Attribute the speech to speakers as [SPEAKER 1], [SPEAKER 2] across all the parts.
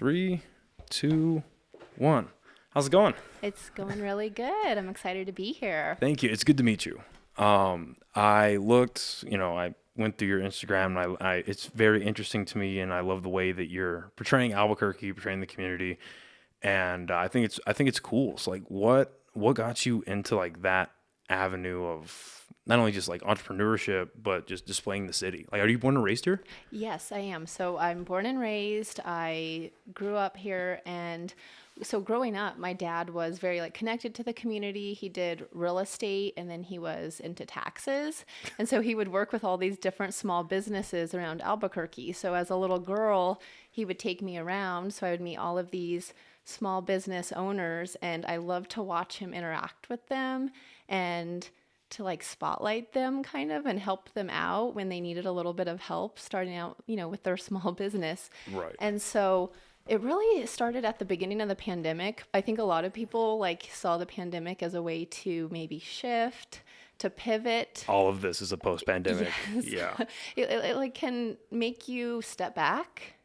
[SPEAKER 1] 3, 2, 1. How's it going?
[SPEAKER 2] It's going really good. I'm excited to be here.
[SPEAKER 1] Thank you. It's good to meet you. I looked, I went through your Instagram, and it's very interesting to me, and I love the way that you're portraying Albuquerque, portraying the community, and I think it's cool. So like, what got you into like that avenue of not only just like entrepreneurship, but just displaying the city? Like, are you born and raised here?
[SPEAKER 2] Yes, I am. So I'm born and raised. I grew up here, and so growing up, my dad was very connected to the community. He did real estate, and then he was into taxes. And so he would work with all these different small businesses around Albuquerque. So as a little girl, he would take me around. So I would meet all of these small business owners, and I loved to watch him interact with them and to spotlight them kind of and help them out when they needed a little bit of help starting out, with their small business.
[SPEAKER 1] Right.
[SPEAKER 2] And so it really started at the beginning of the pandemic. I think a lot of people saw the pandemic as a way to maybe shift, to pivot.
[SPEAKER 1] All of this is a post-pandemic.
[SPEAKER 2] Yes.
[SPEAKER 1] Yeah.
[SPEAKER 2] It can make you step back,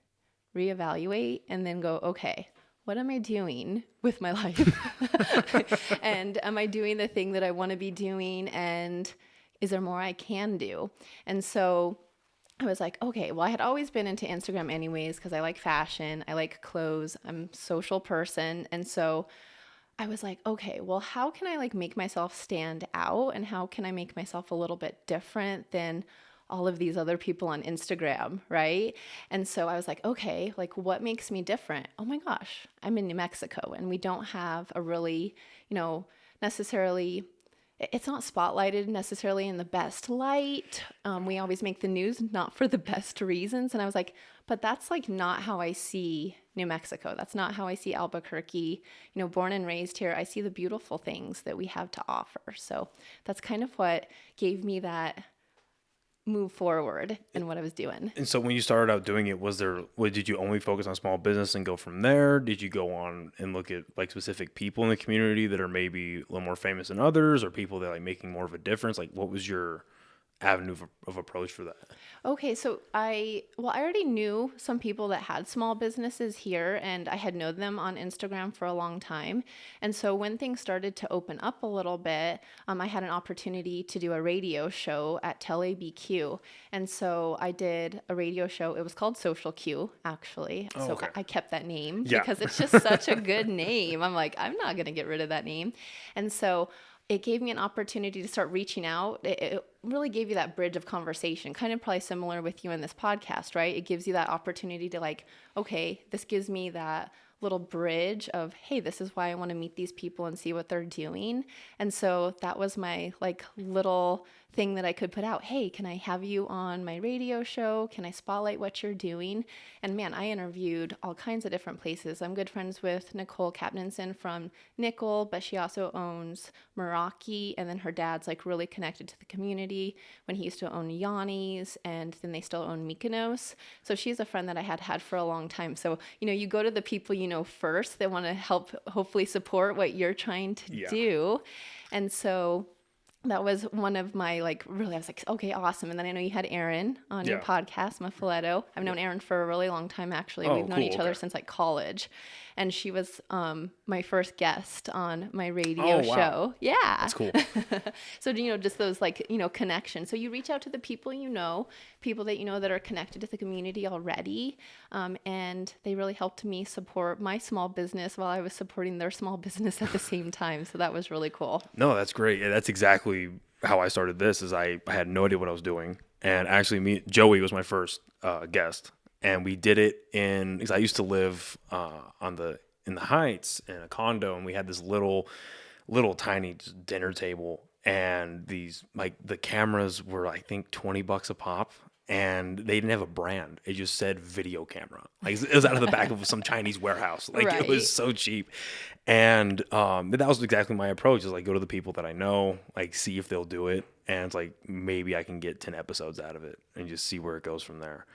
[SPEAKER 2] reevaluate, and then go, okay, what am I doing with my life? And am I doing the thing that I want to be doing? And is there more I can do? And so I was like, okay, well, I had always been into Instagram anyways, because I like fashion, I like clothes, I'm a social person. And so I was like, okay, well, how can I make myself stand out? And how can I make myself a little bit different than all of these other people on Instagram, right? And so I was like, okay, what makes me different? Oh my gosh, I'm in New Mexico, and we don't have a really, necessarily, it's not spotlighted necessarily in the best light. We always make the news not for the best reasons. And I was like, but that's not how I see New Mexico. That's not how I see Albuquerque. Born and raised here, I see the beautiful things that we have to offer. So that's kind of what gave me that move forward in what I was doing.
[SPEAKER 1] And so when you started out doing it, did you only focus on small business and go from there? Did you go on and look at specific people in the community that are maybe a little more famous than others, or people that making more of a difference? What was your avenue of approach for that?
[SPEAKER 2] Okay, so I already knew some people that had small businesses here, and I had known them on Instagram for a long time. And so when things started to open up a little bit, I had an opportunity to do a radio show at Tel ABQ. And so I did a radio show. It was called Social Q, actually.
[SPEAKER 1] Oh,
[SPEAKER 2] so
[SPEAKER 1] okay.
[SPEAKER 2] I kept that name
[SPEAKER 1] Yeah.
[SPEAKER 2] because it's just such a good name. I'm like, I'm not going to get rid of that name. And so it gave me an opportunity to start reaching out. It really gave you that bridge of conversation, kind of probably similar with you in this podcast, right? It gives you that opportunity to okay, this gives me that little bridge of, hey, this is why I want to meet these people and see what they're doing. And so that was my little thing that I could put out. Hey, can I have you on my radio show? Can I spotlight what you're doing? And man, I interviewed all kinds of different places. I'm good friends with Nicole Capninson from Nickel, but she also owns Meraki, and then her dad's really connected to the community when he used to own Yanni's, and then they still own Mykonos. So she's a friend that I had for a long time. So, you go to the people first that want to help hopefully support what you're trying to do. And so that was one of my really, I was like, okay, awesome. And then I know you had Aaron on your podcast, Maffaletto. I've known Aaron for a really long time, actually. We've known each other since college. And she was my first guest on my radio show. Yeah.
[SPEAKER 1] That's cool.
[SPEAKER 2] So, just those connections. So you reach out to the people people that that are connected to the community already. And they really helped me support my small business while I was supporting their small business at the same time. So that was really cool.
[SPEAKER 1] No, that's great. Yeah, that's exactly how I started this. Is I had no idea what I was doing. And actually Joey was my first guest. And we did it because I used to live in the Heights in a condo, and we had this little tiny dinner table, and these the cameras were I think $20 a pop, and they didn't have a brand. It just said video camera. It was out of the back of some Chinese warehouse.
[SPEAKER 2] Right.
[SPEAKER 1] It was so cheap, and that was exactly my approach. Is go to the people that I know, see if they'll do it, and it's maybe I can get 10 episodes out of it, and just see where it goes from there.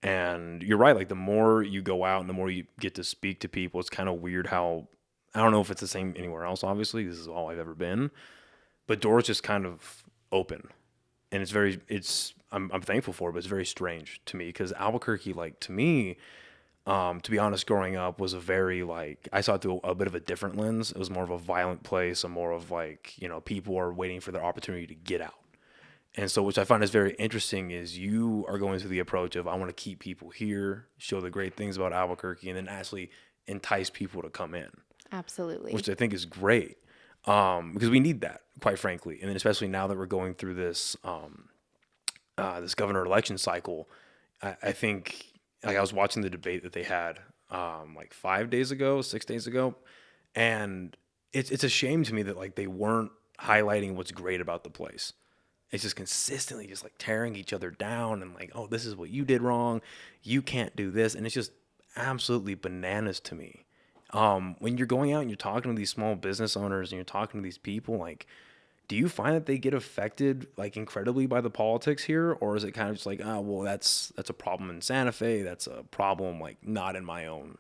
[SPEAKER 1] And you're right, the more you go out and the more you get to speak to people, it's kind of weird how, I don't know if it's the same anywhere else, obviously, this is all I've ever been, but doors just kind of open. And I'm thankful for it, but it's very strange to me, because Albuquerque, to me, To be honest, growing up was a very like I saw it through a bit of a different lens. It was more of a violent place, and more of like people are waiting for their opportunity to get out. And so, which I find is very interesting, is you are going through the approach of I want to keep people here, show the great things about Albuquerque, and then actually entice people to come in,
[SPEAKER 2] Absolutely.
[SPEAKER 1] which I think is great because we need that, quite frankly. And then especially now that we're going through this this governor election cycle, I think like I was watching the debate that they had like 5 days ago, 6 days ago, and it's a shame to me that like they weren't highlighting what's great about the place. It's just consistently just like tearing each other down and like, oh, this is what you did wrong. You can't do this. And it's just absolutely bananas to me. When you're going out and you're talking to these small business owners and you're talking to these people, like, do you find that they get affected like incredibly by the politics here? Or is it kind of just like, oh, well, that's a problem in Santa Fe. That's a problem like not in my own.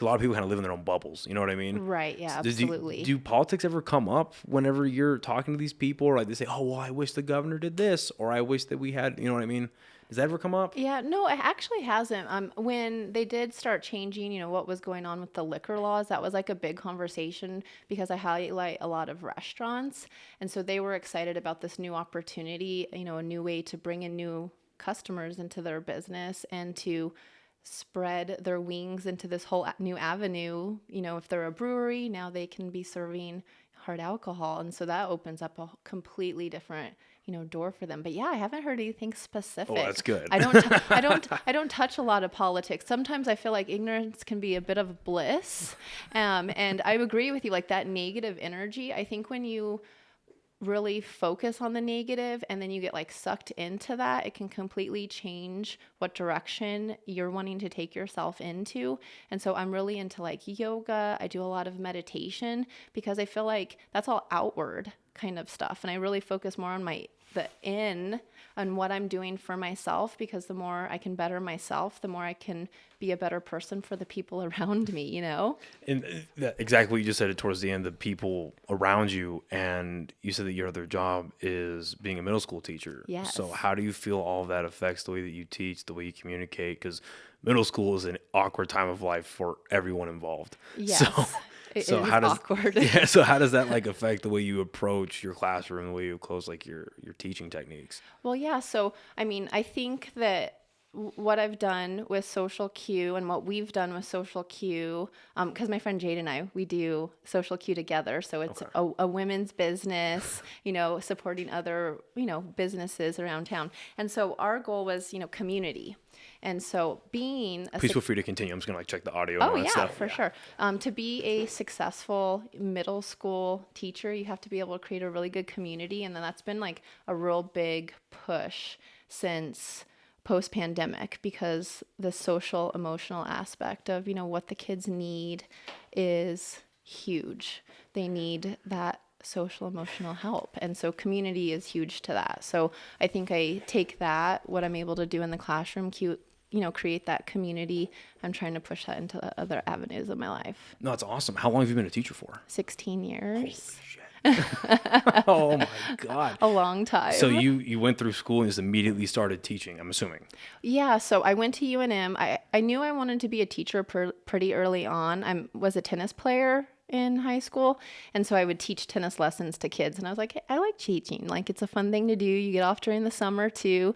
[SPEAKER 1] A lot of people kind of live in their own bubbles. You know what I mean?
[SPEAKER 2] Right. Yeah,
[SPEAKER 1] So
[SPEAKER 2] absolutely.
[SPEAKER 1] do politics ever come up whenever you're talking to these people? Or like they say, oh, well, I wish the governor did this. Or I wish that we had, you know what I mean? Does that ever come up?
[SPEAKER 2] Yeah, no, it actually hasn't. When they did start changing, what was going on with the liquor laws, that was like a big conversation because I highlight a lot of restaurants. And so they were excited about this new opportunity, a new way to bring in new customers into their business and to spread their wings into this whole new avenue. If they're a brewery, now they can be serving hard alcohol. And so that opens up a completely different door for them. But yeah, I haven't heard anything specific.
[SPEAKER 1] Oh, that's good.
[SPEAKER 2] I don't touch a lot of politics. Sometimes I feel like ignorance can be a bit of bliss. And I agree with you, like that negative energy. I think when you really focus on the negative and then you get like sucked into that, it can completely change what direction you're wanting to take yourself into. And so I'm really into like yoga. I do a lot of meditation because I feel like that's all outward kind of stuff. And I really focus more on on what I'm doing for myself, because the more I can better myself, the more I can be a better person for the people around me,
[SPEAKER 1] And exactly what you just said towards the end, the people around you, and you said that your other job is being a middle school teacher.
[SPEAKER 2] Yes.
[SPEAKER 1] So how do you feel all of that affects the way that you teach, the way you communicate? Because middle school is an awkward time of life for everyone involved.
[SPEAKER 2] Yes. It is awkward.
[SPEAKER 1] Yeah. So how does that like affect the way you approach your classroom, the way you close like your teaching techniques?
[SPEAKER 2] Well, yeah. So, I think that what I've done with Social Q and what we've done with Social Q, because my friend Jade and I, we do Social Q together. So it's a women's business, supporting other, businesses around town. And so our goal was, community. And so being
[SPEAKER 1] Please feel free to continue. I'm just gonna like check the audio.
[SPEAKER 2] Oh
[SPEAKER 1] and
[SPEAKER 2] yeah,
[SPEAKER 1] stuff.
[SPEAKER 2] for sure. To be a successful middle school teacher, you have to be able to create a really good community. And then that's been like a real big push since post-pandemic, because the social emotional aspect of, what the kids need is huge. They need that social emotional help. And so community is huge to that. So I think I take that, what I'm able to do in the classroom, create that community. I'm trying to push that into other avenues of my life.
[SPEAKER 1] No, it's awesome. How long have you been a teacher for?
[SPEAKER 2] 16 years.
[SPEAKER 1] Holy shit. Oh my God.
[SPEAKER 2] A long time.
[SPEAKER 1] So you went through school and just immediately started teaching, I'm assuming.
[SPEAKER 2] Yeah. So I went to UNM. I knew I wanted to be a teacher pretty early on. I was a tennis player in high school. And so I would teach tennis lessons to kids. And I was like, hey, I like teaching. Like, it's a fun thing to do. You get off during the summer too.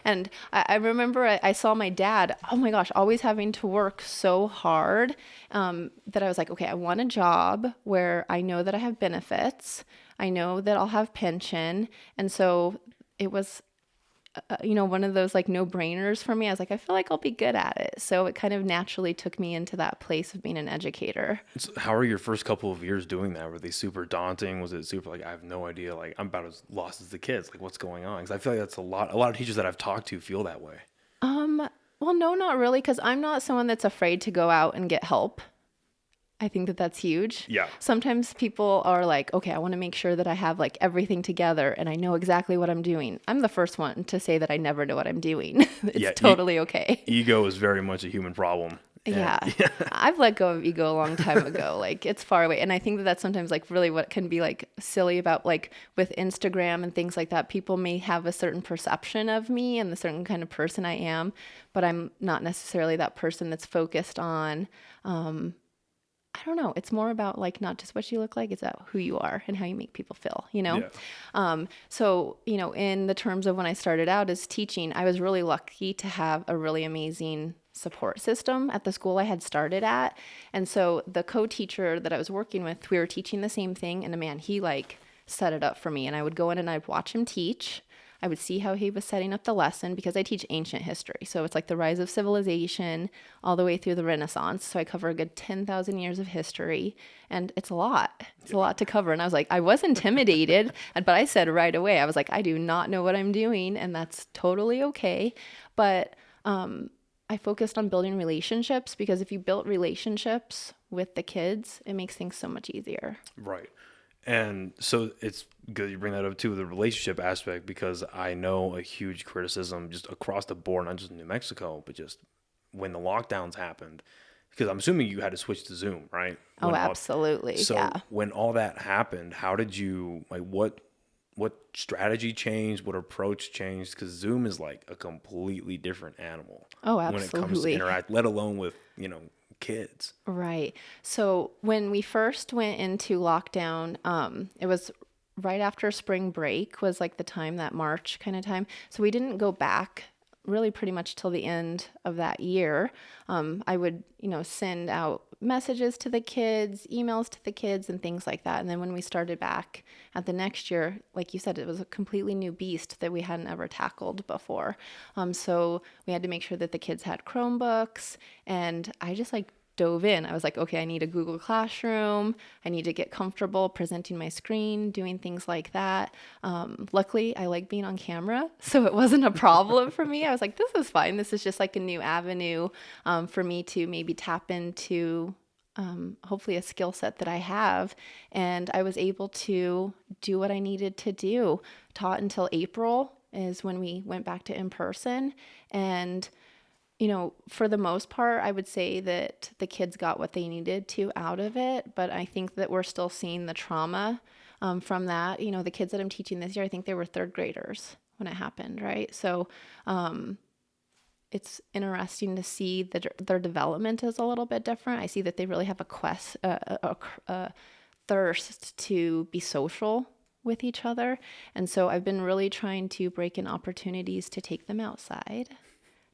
[SPEAKER 2] And I remember I saw my dad, oh my gosh, always having to work so hard that I was like, okay, I want a job where I know that I have benefits. I know that I'll have pension. And so it was one of those like no-brainers for me. I was like, I feel like I'll be good at it. So it kind of naturally took me into that place of being an educator.
[SPEAKER 1] So how are your first couple of years doing that? Were they super daunting? Was it super like, I have no idea, like I'm about as lost as the kids, like what's going on? Because I feel like that's a lot of teachers that I've talked to feel that way.
[SPEAKER 2] Well, no, not really. Because I'm not someone that's afraid to go out and get help. I think that that's huge.
[SPEAKER 1] Yeah.
[SPEAKER 2] Sometimes people are like, okay, I want to make sure that I have like everything together and I know exactly what I'm doing. I'm the first one to say that I never know what I'm doing. It's totally okay.
[SPEAKER 1] Ego is very much a human problem.
[SPEAKER 2] Yeah. I've let go of ego a long time ago. Like it's far away. And I think that that's sometimes like really what can be like silly about like with Instagram and things like that. People may have a certain perception of me and the certain kind of person I am, but I'm not necessarily that person that's focused on, I don't know. It's more about like not just what you look like, it's about who you are and how you make people feel, you know? So, you know, in the terms of when I started out as teaching, I was really lucky to have a really amazing support system at the school I had started at. And so the co-teacher that I was working with, we were teaching the same thing, and man, he like set it up for me. And I would go in and I'd watch him teach. I would see how he was setting up the lesson because I teach ancient history. So it's like the rise of civilization all the way through the Renaissance. So I cover a good 10,000 years of history, and it's a lot. It's a lot to cover. And I was like, I was intimidated, but I said right away, I was like, I do not know what I'm doing, and that's totally okay. But I focused on building relationships because if you build relationships with the kids, it makes things so much easier.
[SPEAKER 1] Right. And so it's good you bring that up too, the relationship aspect, because I know a huge criticism just across the board, not just in New Mexico, but just when the lockdowns happened, because I'm assuming you had to switch to Zoom, right?
[SPEAKER 2] Absolutely.
[SPEAKER 1] So when all that happened, how did you, like, what strategy changed, what approach changed? Because Zoom is like a completely different animal.
[SPEAKER 2] Absolutely.
[SPEAKER 1] When it comes to interact, let alone with, kids.
[SPEAKER 2] Right. So when we first went into lockdown, it was right after spring break was like the time, that March kind of time. So we didn't go back really pretty much till the end of that year. I would, send out messages to the kids, emails to the kids and things like that. And then when we started back at the next year, like you said, it was a completely new beast that we hadn't ever tackled before. So we had to make sure that the kids had Chromebooks, and I just like dove in. I was like, okay, I need a Google Classroom. I need to get comfortable presenting my screen, doing things like that. Luckily, I like being on camera, so it wasn't a problem for me. I was like, this is fine. This is just like a new avenue for me to maybe tap into hopefully a skill set that I have. And I was able to do what I needed to do. Taught until April is when we went back to in person. And for the most part, I would say that the kids got what they needed to out of it. But I think that we're still seeing the trauma from that. The kids that I'm teaching this year, I think they were third graders when it happened, right? So it's interesting to see that their development is a little bit different. I see that they really have a thirst to be social with each other. And so I've been really trying to break in opportunities to take them outside,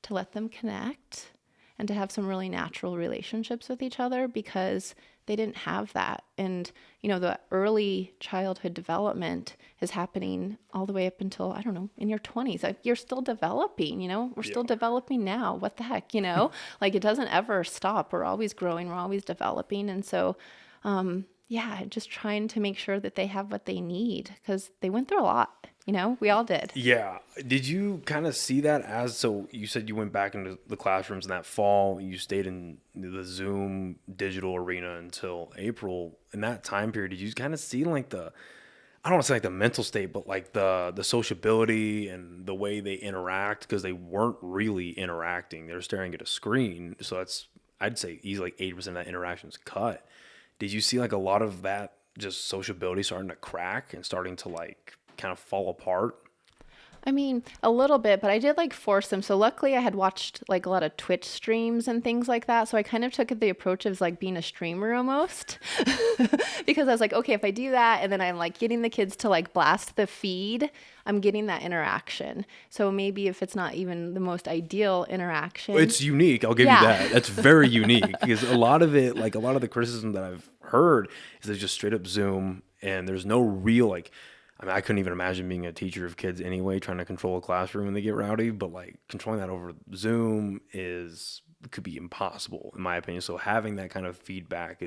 [SPEAKER 2] to let them connect, and to have some really natural relationships with each other, because they didn't have that. And, the early childhood development is happening all the way up until, I don't know, in your 20s. Like, you're still developing, we're still developing now. What the heck, like it doesn't ever stop. We're always growing. We're always developing. And so, just trying to make sure that they have what they need, because they went through a lot. We all did.
[SPEAKER 1] Yeah. Did you kind of see that so you said you went back into the classrooms in that fall, you stayed in the Zoom digital arena until April. In that time period, did you kind of see like I don't want to say like the mental state, but like the sociability and the way they interact? Because they weren't really interacting. They were staring at a screen. So I'd say easily like 80% of that interaction's cut. Did you see like a lot of that just sociability starting to crack and starting to like kind of fall apart?
[SPEAKER 2] I mean, a little bit, but I did like force them. So luckily I had watched like a lot of Twitch streams and things like that. So I kind of took the approach of like being a streamer almost because I was like, okay, if I do that and then I'm like getting the kids to like blast the feed, I'm getting that interaction. So maybe if it's not even the most ideal interaction.
[SPEAKER 1] It's unique. I'll give you that. That's very unique, because a lot of the criticism that I've heard is there's just straight up Zoom and there's no real I couldn't even imagine being a teacher of kids anyway, trying to control a classroom when they get rowdy, but like controlling that over Zoom could be impossible in my opinion. So having that kind of feedback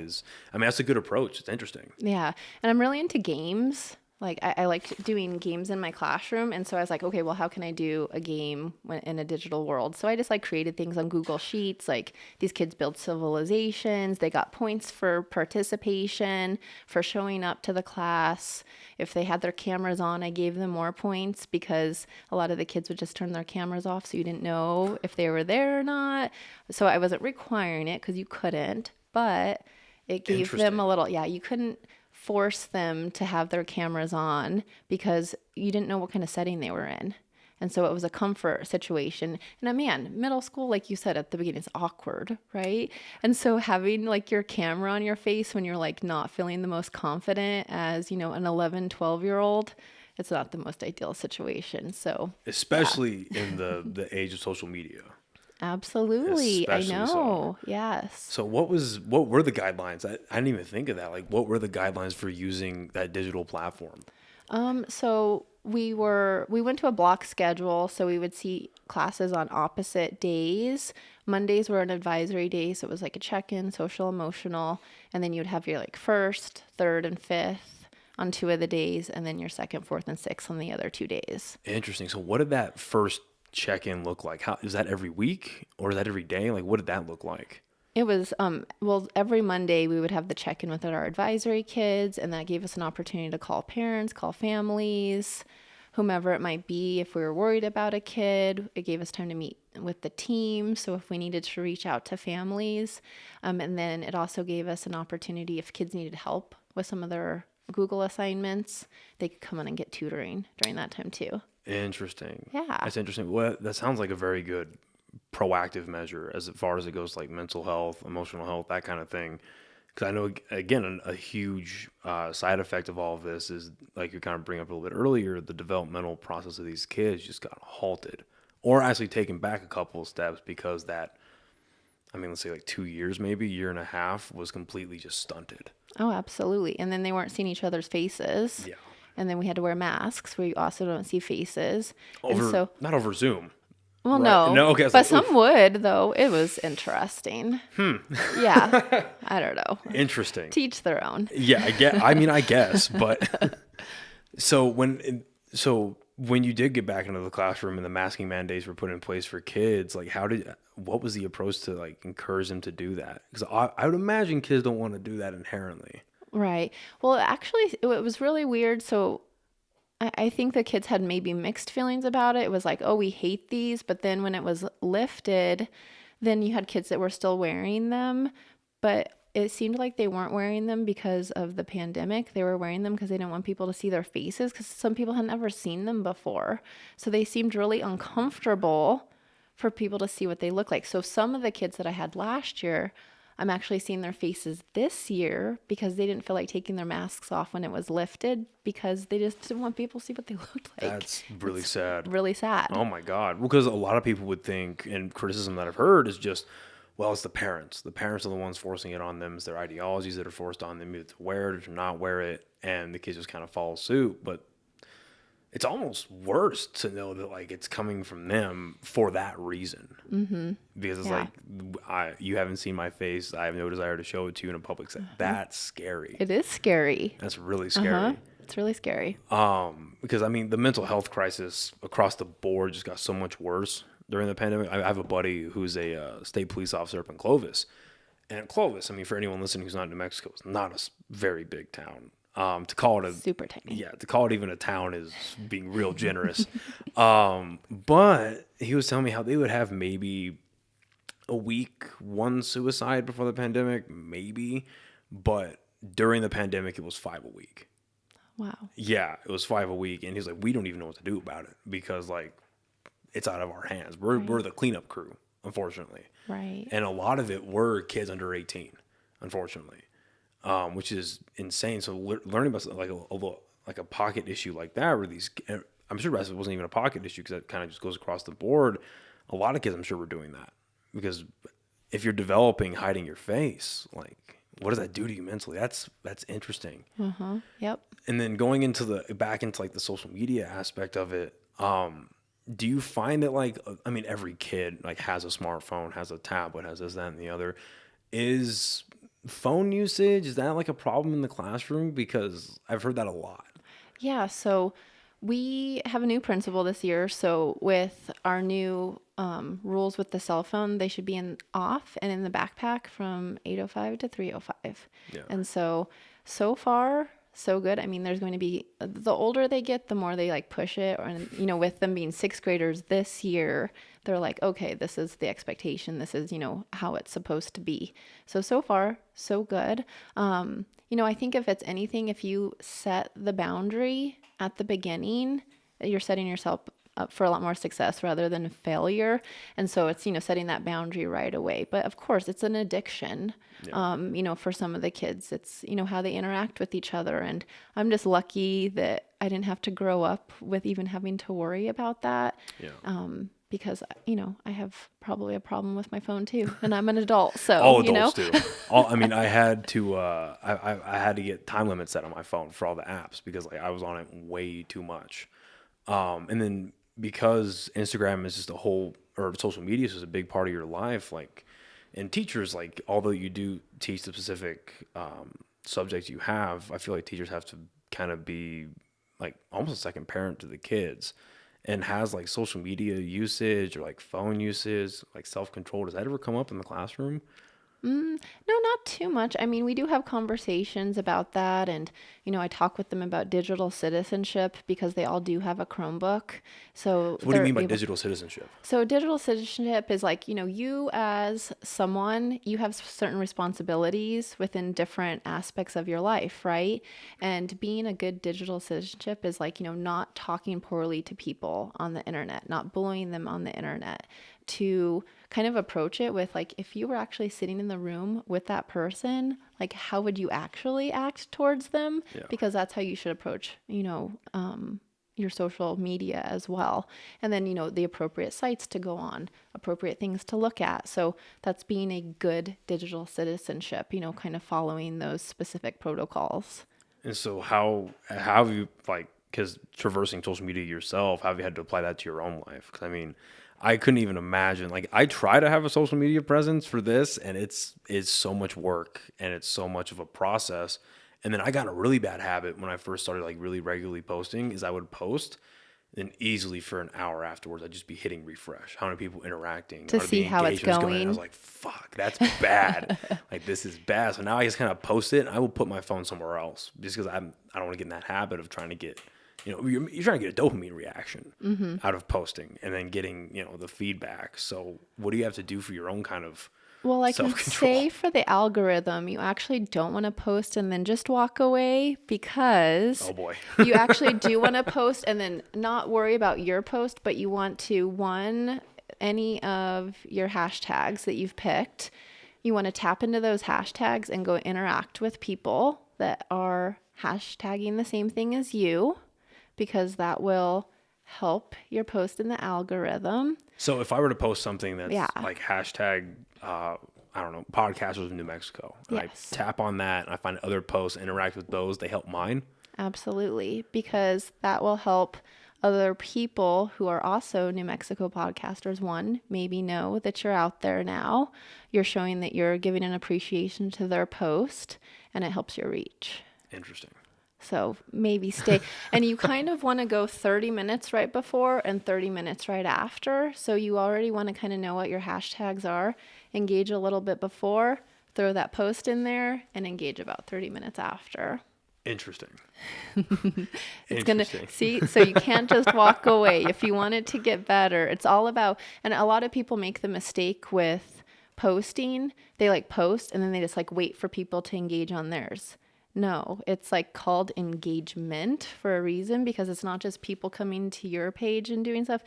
[SPEAKER 1] that's a good approach. It's interesting.
[SPEAKER 2] Yeah. And I'm really into games. Like I liked doing games in my classroom, and so I was like, okay, well, how can I do a game in a digital world? So I just like created things on Google Sheets. Like these kids build civilizations. They got points for participation, for showing up to the class. If they had their cameras on, I gave them more points because a lot of the kids would just turn their cameras off, so you didn't know if they were there or not. So I wasn't requiring it because you couldn't, but it gave them a little, you couldn't force them to have their cameras on because you didn't know what kind of setting they were in. And so it was a comfort situation. And man, middle school, like you said at the beginning, is awkward, right? And so having like your camera on your face when you're like not feeling the most confident as, an 11, 12-year-old, it's not the most ideal situation. So
[SPEAKER 1] especially in the age of social media.
[SPEAKER 2] Absolutely.
[SPEAKER 1] Especially
[SPEAKER 2] I know.
[SPEAKER 1] so.
[SPEAKER 2] Yes.
[SPEAKER 1] So what were the guidelines? I didn't even think of that. Like, what were the guidelines for using that digital platform?
[SPEAKER 2] So we went to a block schedule, so we would see classes on opposite days. Mondays were an advisory day, so it was like a check-in, social, emotional, and then you'd have your like first, third, and fifth on 2 of the days, and then your second, fourth, and sixth on the other 2 days.
[SPEAKER 1] Interesting. So what did that first check-in look like? How is that every week or is that every day? Like, what did that look like?
[SPEAKER 2] It was, well, every Monday we would have the check-in with our advisory kids, and that gave us an opportunity to call parents, call families, whomever it might be. If we were worried about a kid, it gave us time to meet with the team. So if we needed to reach out to families, and then it also gave us an opportunity if kids needed help with some of their Google assignments, they could come in and get tutoring during that time too.
[SPEAKER 1] Interesting.
[SPEAKER 2] Yeah.
[SPEAKER 1] That's interesting. Well, that sounds like a very good proactive measure as far as it goes, like mental health, emotional health, that kind of thing. Because I know, again, a huge side effect of all of this is, like you kind of bring up a little bit earlier, the developmental process of these kids just got halted or actually taken back a couple of steps because let's say like 2 years, maybe 1.5 years was completely just stunted.
[SPEAKER 2] Oh, absolutely. And then they weren't seeing each other's faces.
[SPEAKER 1] Yeah.
[SPEAKER 2] And then we had to wear masks where you also don't see faces.
[SPEAKER 1] Not over Zoom.
[SPEAKER 2] Well,
[SPEAKER 1] right?
[SPEAKER 2] no.
[SPEAKER 1] Okay,
[SPEAKER 2] but some would, though. It was interesting. Yeah. I don't know.
[SPEAKER 1] Interesting.
[SPEAKER 2] Teach their own.
[SPEAKER 1] Yeah, I guess. But so when you did get back into the classroom and the masking mandates were put in place for kids, like what was the approach to like encourage them to do that? Because I would imagine kids don't want to do that inherently.
[SPEAKER 2] Right. Well, actually, it was really weird. So I think the kids had maybe mixed feelings about it. It was like, oh, we hate these. But then when it was lifted, then you had kids that were still wearing them. But it seemed like they weren't wearing them because of the pandemic. They were wearing them because they didn't want people to see their faces because some people had never seen them before. So they seemed really uncomfortable for people to see what they look like. So some of the kids that I had last year, I'm actually seeing their faces this year because they didn't feel like taking their masks off when it was lifted because they just didn't want people to see what they looked like.
[SPEAKER 1] That's really sad.
[SPEAKER 2] Really sad.
[SPEAKER 1] Oh my God. Because a lot of people would think, and criticism that I've heard is just, well, it's the parents. The parents are the ones forcing it on them. It's their ideologies that are forced on them either to wear it or to not wear it. And the kids just kind of follow suit. But it's almost worse to know that like it's coming from them for that reason. Mm-hmm. Because it's like, you haven't seen my face. I have no desire to show it to you in a public setting. That's scary.
[SPEAKER 2] It is scary.
[SPEAKER 1] That's really scary.
[SPEAKER 2] It's really scary.
[SPEAKER 1] Because the mental health crisis across the board just got so much worse during the pandemic. I have a buddy who's a state police officer up in Clovis. And Clovis, for anyone listening who's not in New Mexico, it's not a very big town. To call it
[SPEAKER 2] super tiny.
[SPEAKER 1] Yeah, to call it even a town is being real generous. But he was telling me how they would have maybe a week, one suicide before the pandemic, maybe. But during the pandemic, it was 5 a week.
[SPEAKER 2] Wow.
[SPEAKER 1] Yeah, it was 5 a week. And he's like, we don't even know what to do about it because like it's out of our hands. We're the cleanup crew, unfortunately.
[SPEAKER 2] Right.
[SPEAKER 1] And a lot of it were kids under 18, unfortunately. Which is insane. So learning about like a pocket issue like that, where I'm sure it wasn't even a pocket issue because that kind of just goes across the board. A lot of kids, I'm sure, were doing that because if you're developing hiding your face, like what does that do to you mentally? That's interesting.
[SPEAKER 2] Mm-hmm. Yep.
[SPEAKER 1] And then going back into like the social media aspect of it, do you find that like every kid like has a smartphone, has a tablet, has this, that, and the other? Is phone usage, is that like a problem in the classroom? Because I've heard that a lot.
[SPEAKER 2] Yeah, so we have a new principal this year. So with our new rules with the cell phone, they should be in off and in the backpack from 8:05 to 3:05.
[SPEAKER 1] Yeah.
[SPEAKER 2] And so far, so good. I mean, there's going to be the older they get, the more they like push it. Or, you know, with them being sixth graders this year, they're like, okay, this is the expectation. This is, you know, how it's supposed to be. So far, so good. You know, I think if it's anything, if you set the boundary at the beginning, you're setting yourself up for a lot more success rather than failure. And so it's, you know, setting that boundary right away. But of course, it's an addiction.
[SPEAKER 1] Yeah.
[SPEAKER 2] You know, for some of the kids, it's, you know, how they interact with each other. And I'm just lucky that I didn't have to grow up with even having to worry about that.
[SPEAKER 1] Yeah.
[SPEAKER 2] Because, you know, I have probably a problem with my phone too, and I'm an adult. So,
[SPEAKER 1] All
[SPEAKER 2] you know,
[SPEAKER 1] adults do. I mean, I had to, I had to get time limits set on my phone for all the apps because like I was on it way too much. And then because Instagram is just a whole, or social media is just a big part of your life, like, and teachers, like, although you do teach the specific subjects you have, I feel like teachers have to kind of be like almost a second parent to the kids. And has like social media usage or like phone usage, like self-control. Does that ever come up in the classroom?
[SPEAKER 2] No, not too much. I mean, we do have conversations about that. And, you know, I talk with them about digital citizenship because they all do have a Chromebook. So
[SPEAKER 1] What do you mean by digital citizenship?
[SPEAKER 2] So digital citizenship is like, you know, you as someone, you have certain responsibilities within different aspects of your life, right? And being a good digital citizenship is like, you know, not talking poorly to people on the internet, not bullying them on the internet, to kind of approach it with like, if you were actually sitting in the room with that person, like how would you actually act towards them?
[SPEAKER 1] Yeah.
[SPEAKER 2] Because that's how you should approach, you know, your social media as well. And then, you know, the appropriate sites to go on, appropriate things to look at. So that's being a good digital citizenship, you know, kind of following those specific protocols.
[SPEAKER 1] And so how have you, like, because traversing social media yourself, how have you had to apply that to your own life? Because I mean, I couldn't even imagine, like, I try to have a social media presence for this, and it's so much work and it's so much of a process. And then I got in a really bad habit when I first started like really regularly posting is I would post and easily for an hour afterwards, I'd just be hitting refresh. How many people interacting
[SPEAKER 2] To see how it's going.
[SPEAKER 1] I was like, fuck, that's bad. Like, this is bad. So now I just kind of post it and I will put my phone somewhere else just because I don't want to get in that habit of trying to get, you know, you're trying to get a dopamine reaction out of posting and then getting, you know, the feedback. So what do you have to do for your own kind of
[SPEAKER 2] Well, I can
[SPEAKER 1] self-control?
[SPEAKER 2] say for the algorithm, you actually don't want to post and then just walk away because
[SPEAKER 1] Oh boy.
[SPEAKER 2] you actually do want to post and then not worry about your post, but you want to, any of your hashtags that you've picked, you want to tap into those hashtags and go interact with people that are hashtagging the same thing as you, because that will help your post in the algorithm.
[SPEAKER 1] So if I were to post something that's
[SPEAKER 2] Yeah.
[SPEAKER 1] like hashtag, I don't know, podcasters of New Mexico, and
[SPEAKER 2] Yes.
[SPEAKER 1] I tap on that and I find other posts, interact with those, they help mine.
[SPEAKER 2] Absolutely, because that will help other people who are also New Mexico podcasters, one, maybe know that you're out there now. You're showing that you're giving an appreciation to their post, and it helps your reach.
[SPEAKER 1] Interesting.
[SPEAKER 2] So maybe stay. And you kind of want to go 30 minutes right before and 30 minutes right after. So you already want to kind of know what your hashtags are. Engage a little bit before, throw that post in there, and engage about 30 minutes after.
[SPEAKER 1] Interesting.
[SPEAKER 2] It's going to see, so you can't just walk away. If you want it to get better, it's all about, and a lot of people make the mistake with posting. They like post and then they just like wait for people to engage on theirs. No, it's like called engagement for a reason, because it's not just people coming to your page and doing stuff.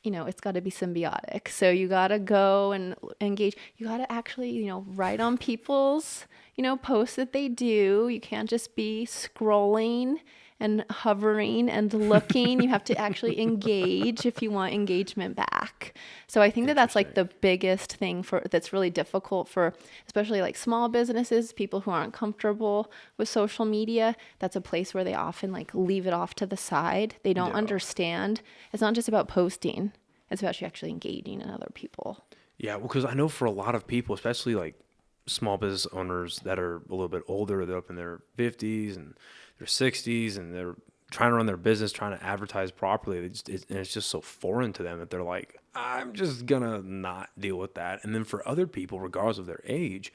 [SPEAKER 2] You know, it's got to be symbiotic. So you got to go and engage. You got to actually, you know, write on people's, you know, posts that they do. You can't just be scrolling and hovering and looking. You have to actually engage if you want engagement back. So I think that that's like the biggest thing that's really difficult for, especially like small businesses, people who aren't comfortable with social media. That's a place where they often like leave it off to the side. They don't understand. It's not just about posting. It's about you actually engaging in other people.
[SPEAKER 1] Yeah, well, because I know for a lot of people, especially like small business owners that are a little bit older, they're up in their 50s and their 60s and they're trying to run their business, trying to advertise properly. And it's just so foreign to them that they're like, I'm just gonna not deal with that. And then for other people, regardless of their age,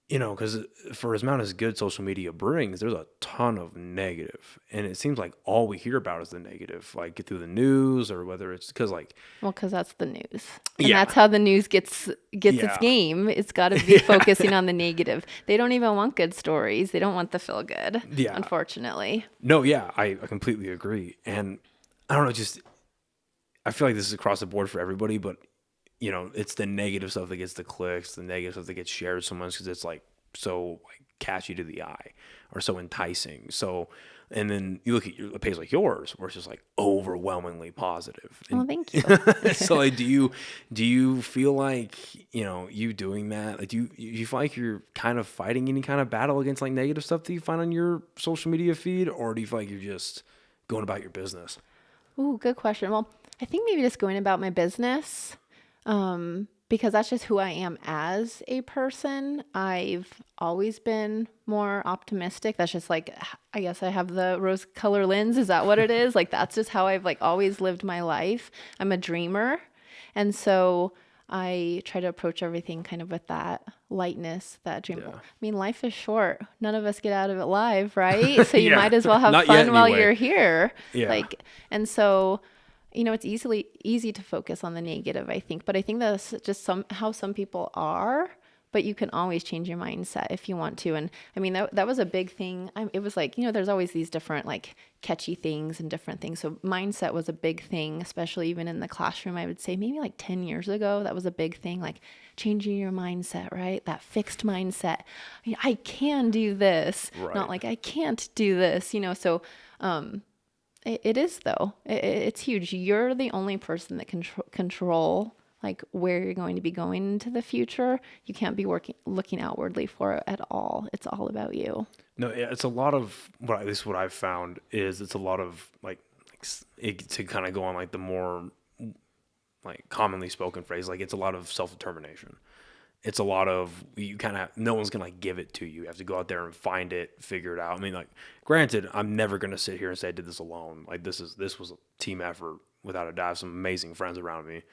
[SPEAKER 1] you know, because for as amount as good social media brings, there's a ton of negative, and it seems like all we hear about is the negative, like through the news, or whether it's because like,
[SPEAKER 2] Well, because that's the news, and
[SPEAKER 1] yeah,
[SPEAKER 2] that's how the news gets its
[SPEAKER 1] yeah,
[SPEAKER 2] game. It's got to be focusing on the negative. They don't even want good stories. They don't want the feel good.
[SPEAKER 1] yeah,
[SPEAKER 2] Unfortunately.
[SPEAKER 1] no, yeah, I completely agree, and I don't know, just I feel like this is across the board for everybody, but you know, it's the negative stuff that gets the clicks, the negative stuff that gets shared so much because it's like so like catchy to the eye or so enticing. So, and then you look at a page like yours where it's just like overwhelmingly positive.
[SPEAKER 2] Well,
[SPEAKER 1] And
[SPEAKER 2] thank you.
[SPEAKER 1] so like, do you feel like, you know, you doing that, like you feel like you're kind of fighting any kind of battle against like negative stuff that you find on your social media feed, or do you feel like you're just going about your business?
[SPEAKER 2] Ooh, good question. Well, I think maybe just going about my business. Because that's just who I am as a person. I've always been more optimistic. That's just like, I guess I have the rose color lens. Is that what it is? Like, that's just how I've like always lived my life. I'm a dreamer. And so I try to approach everything kind of with that lightness, that dream.
[SPEAKER 1] Yeah.
[SPEAKER 2] I mean, life is short. None of us get out of it live, right? So you
[SPEAKER 1] Yeah.
[SPEAKER 2] might as well have
[SPEAKER 1] Not yet
[SPEAKER 2] fun while
[SPEAKER 1] anyway.
[SPEAKER 2] you're here.
[SPEAKER 1] Yeah.
[SPEAKER 2] Like, and so you know, it's easy to focus on the negative, I think, but I think that's just how some people are, but you can always change your mindset if you want to. And I mean, that was a big thing. It was like, you know, there's always these different like catchy things and different things. So mindset was a big thing, especially even in the classroom. I would say maybe like 10 years ago, that was a big thing, like changing your mindset, right? That fixed mindset. I can do this,
[SPEAKER 1] Right.
[SPEAKER 2] not like I can't do this, you know? So, it is though. It's huge. You're the only person that can control like where you're going to be going into the future. You can't be looking outwardly for it at all. It's all about you.
[SPEAKER 1] No, yeah, it's a lot of at least what I've found is it's a lot of to kind of go on like the more like commonly spoken phrase, like it's a lot of self-determination. It's a lot of you kind of no one's gonna like give it to you. You have to go out there and find it, figure it out. I mean, like, granted, I'm never gonna sit here and say I did this alone. Like this was a team effort without a doubt. I have some amazing friends around me,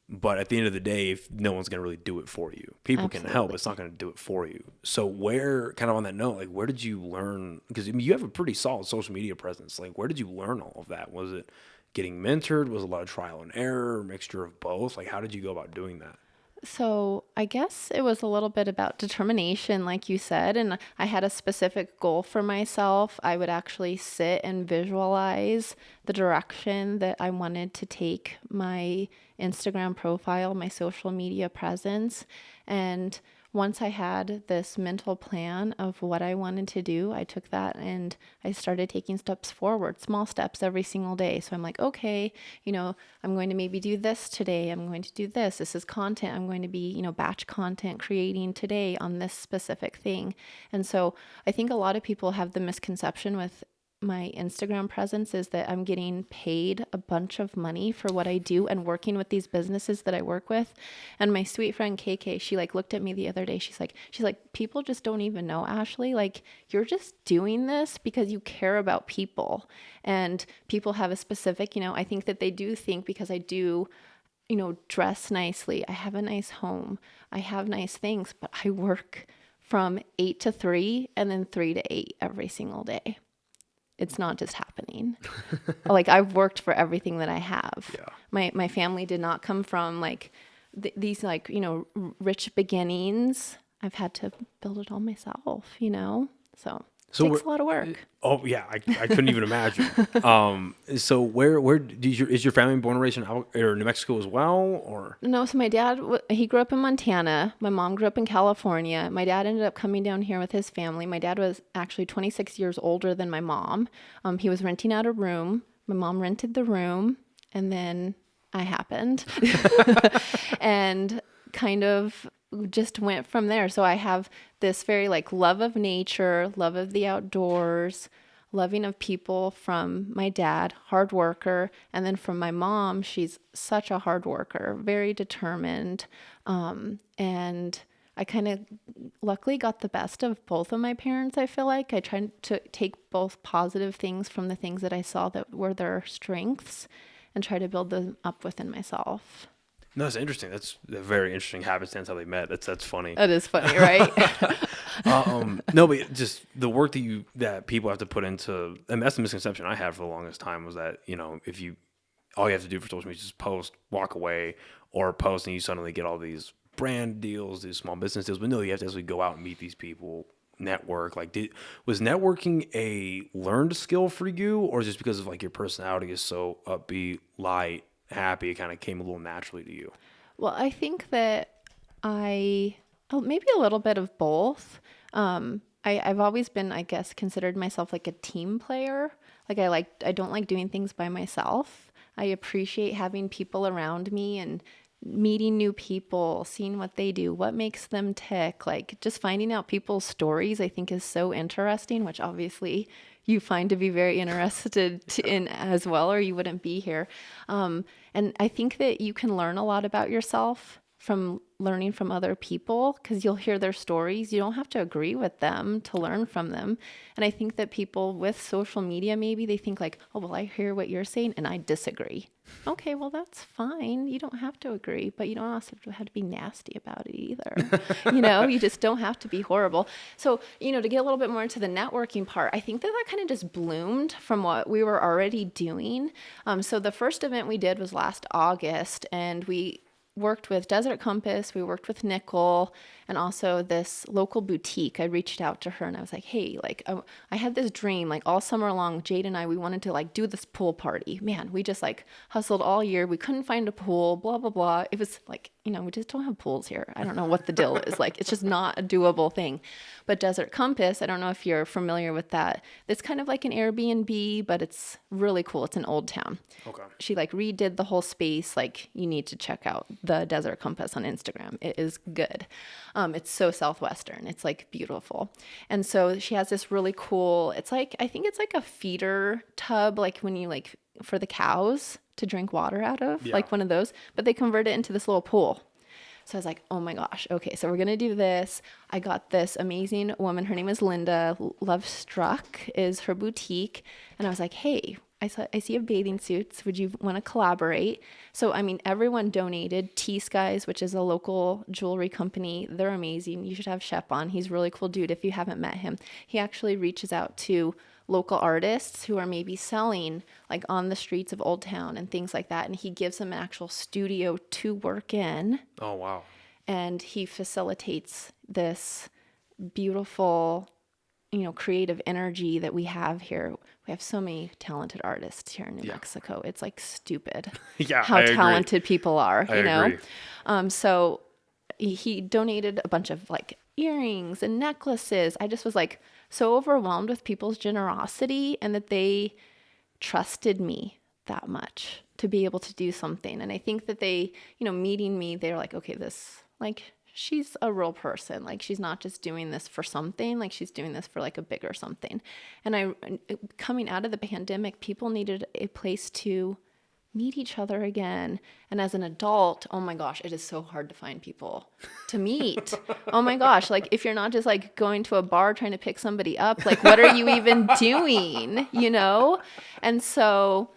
[SPEAKER 1] but at the end of the day, if no one's gonna really do it for you, people can help. It's not gonna do it for you. So where, kind of on that note, like where did you learn? Because I mean, you have a pretty solid social media presence. Like where did you learn all of that? Was it getting mentored? Was it a lot of trial and error, a mixture of both? Like how did you go about doing that?
[SPEAKER 2] So I guess it was a little bit about determination, like you said, and I had a specific goal for myself. I would actually sit and visualize the direction that I wanted to take my Instagram profile, my social media presence. And once I had this mental plan of what I wanted to do, I took that and I started taking steps forward, small steps every single day. So I'm like, okay, you know, I'm going to maybe do this today. I'm going to do this. This is content. I'm going to be, you know, batch content creating today on this specific thing. And so I think a lot of people have the misconception with my Instagram presence is that I'm getting paid a bunch of money for what I do and working with these businesses that I work with. And my sweet friend KK, she like looked at me the other day. She's like, people just don't even know, Ashley, like you're just doing this because you care about people, and people have a specific, you know, I think that they do think because I do, you know, dress nicely, I have a nice home, I have nice things, but I work from 8 to 3 and then 3 to 8 every single day. It's not just happening. Like I've worked for everything that I have.
[SPEAKER 1] Yeah.
[SPEAKER 2] My family did not come from like these like, you know, rich beginnings. I've had to build it all myself, you know? So it takes a lot of work.
[SPEAKER 1] Oh yeah, I couldn't even imagine. So where is your family born and raised in New Mexico as well, or?
[SPEAKER 2] No, so my dad, he grew up in Montana. My mom grew up in California. My dad ended up coming down here with his family. My dad was actually 26 years older than my mom. He was renting out a room. My mom rented the room, and then I happened. And kind of just went from there. So I have this very like love of nature, love of the outdoors, loving of people from my dad, hard worker. And then from my mom, she's such a hard worker, very determined. And I kind of luckily got the best of both of my parents. I feel like I tried to take both positive things from the things that I saw that were their strengths and try to build them up within myself.
[SPEAKER 1] No, it's interesting. That's a very interesting happenstance how they met. That's funny.
[SPEAKER 2] That is funny, right?
[SPEAKER 1] No, but just the work that people have to put into, and that's the misconception I had for the longest time was that, if you, all you have to do for social media is just post, walk away, or post and you suddenly get all these brand deals, these small business deals. But no, you have to actually go out and meet these people, network. Like, was networking a learned skill for you, or just because of like your personality is so upbeat, light, happy, it kind of came a little naturally to you?
[SPEAKER 2] Well, I think that maybe a little bit of both. I've always been, I guess, considered myself like a team player. Like I don't like doing things by myself. I appreciate having people around me and meeting new people, seeing what they do, what makes them tick, like just finding out people's stories, I think is so interesting, which obviously you find to be very interested in as well, or you wouldn't be here. And I think that you can learn a lot about yourself from learning from other people because you'll hear their stories. You don't have to agree with them to learn from them. And I think that people with social media, maybe they think like, oh, well, I hear what you're saying and I disagree. Okay, well, that's fine. You don't have to agree, but you don't also have to be nasty about it either. You just don't have to be horrible. So, to get a little bit more into the networking part, I think that kind of just bloomed from what we were already doing. So the first event we did was last August, and we worked with Desert Compass, we worked with Nickel, and also this local boutique. I reached out to her and I was like, hey, like I had this dream, like all summer long, Jade and I, we wanted to like do this pool party. Man, we just like hustled all year. We couldn't find a pool, blah, blah, blah. It was like, we just don't have pools here. I don't know what the deal is. Like, it's just not a doable thing. But Desert Compass, I don't know if you're familiar with that. It's kind of like an Airbnb, but it's really cool. It's in Old Town.
[SPEAKER 1] Okay.
[SPEAKER 2] She like redid the whole space. Like, you need to check out the Desert Compass on Instagram. It is good. It's so Southwestern. It's like beautiful. And so she has this really cool, it's like, I think it's like a feeder tub, like when you like for the cows to drink water out of, like one of those, but they convert it into this little pool. So I was like, oh my gosh, okay, so we're going to do this. I got this amazing woman. Her name is Linda. Lovestruck is her boutique. And I was like, hey, I see you have bathing suits. Would you want to collaborate? So, everyone donated. T-Skies, which is a local jewelry company. They're amazing. You should have Shep on. He's a really cool dude if you haven't met him. He actually reaches out to local artists who are maybe selling like on the streets of Old Town and things like that. And he gives them an actual studio to work in.
[SPEAKER 1] Oh, wow.
[SPEAKER 2] And he facilitates this beautiful, creative energy that we have here. We have so many talented artists here in New Mexico. It's like stupid how talented people are,
[SPEAKER 1] I agree.
[SPEAKER 2] So he donated a bunch of like earrings and necklaces. I just was like so overwhelmed with people's generosity and that they trusted me that much to be able to do something. And I think that they, meeting me, they're like, okay, she's a real person. Like, she's not just doing this for something, like she's doing this for like a bigger something. And coming out of the pandemic, people needed a place to meet each other again. And as an adult, oh my gosh, it is so hard to find people to meet. Oh my gosh, like if you're not just like going to a bar trying to pick somebody up, like what are you even doing, And so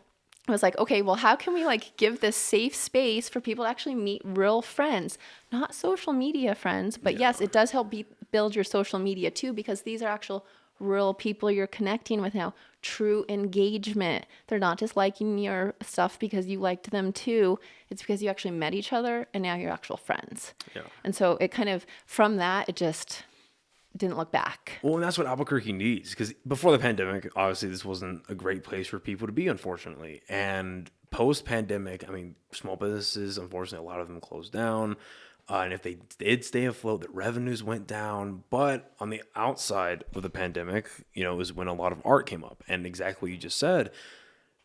[SPEAKER 2] I was like, okay, well, how can we like give this safe space for people to actually meet real friends, not social media friends, but yes, it does help build your social media too, because these are actual real people you're connecting with now. True engagement. They're not just liking your stuff because you liked them too. It's because you actually met each other and now you're actual friends. Yeah. And so it kind of, from that, it just didn't look back.
[SPEAKER 1] Well, and that's what Albuquerque needs, because before the pandemic, obviously this wasn't a great place for people to be, unfortunately. And post-pandemic, small businesses, unfortunately, a lot of them closed down. And if they did stay afloat, the revenues went down. But on the outside of the pandemic, is when a lot of art came up. And exactly what you just said,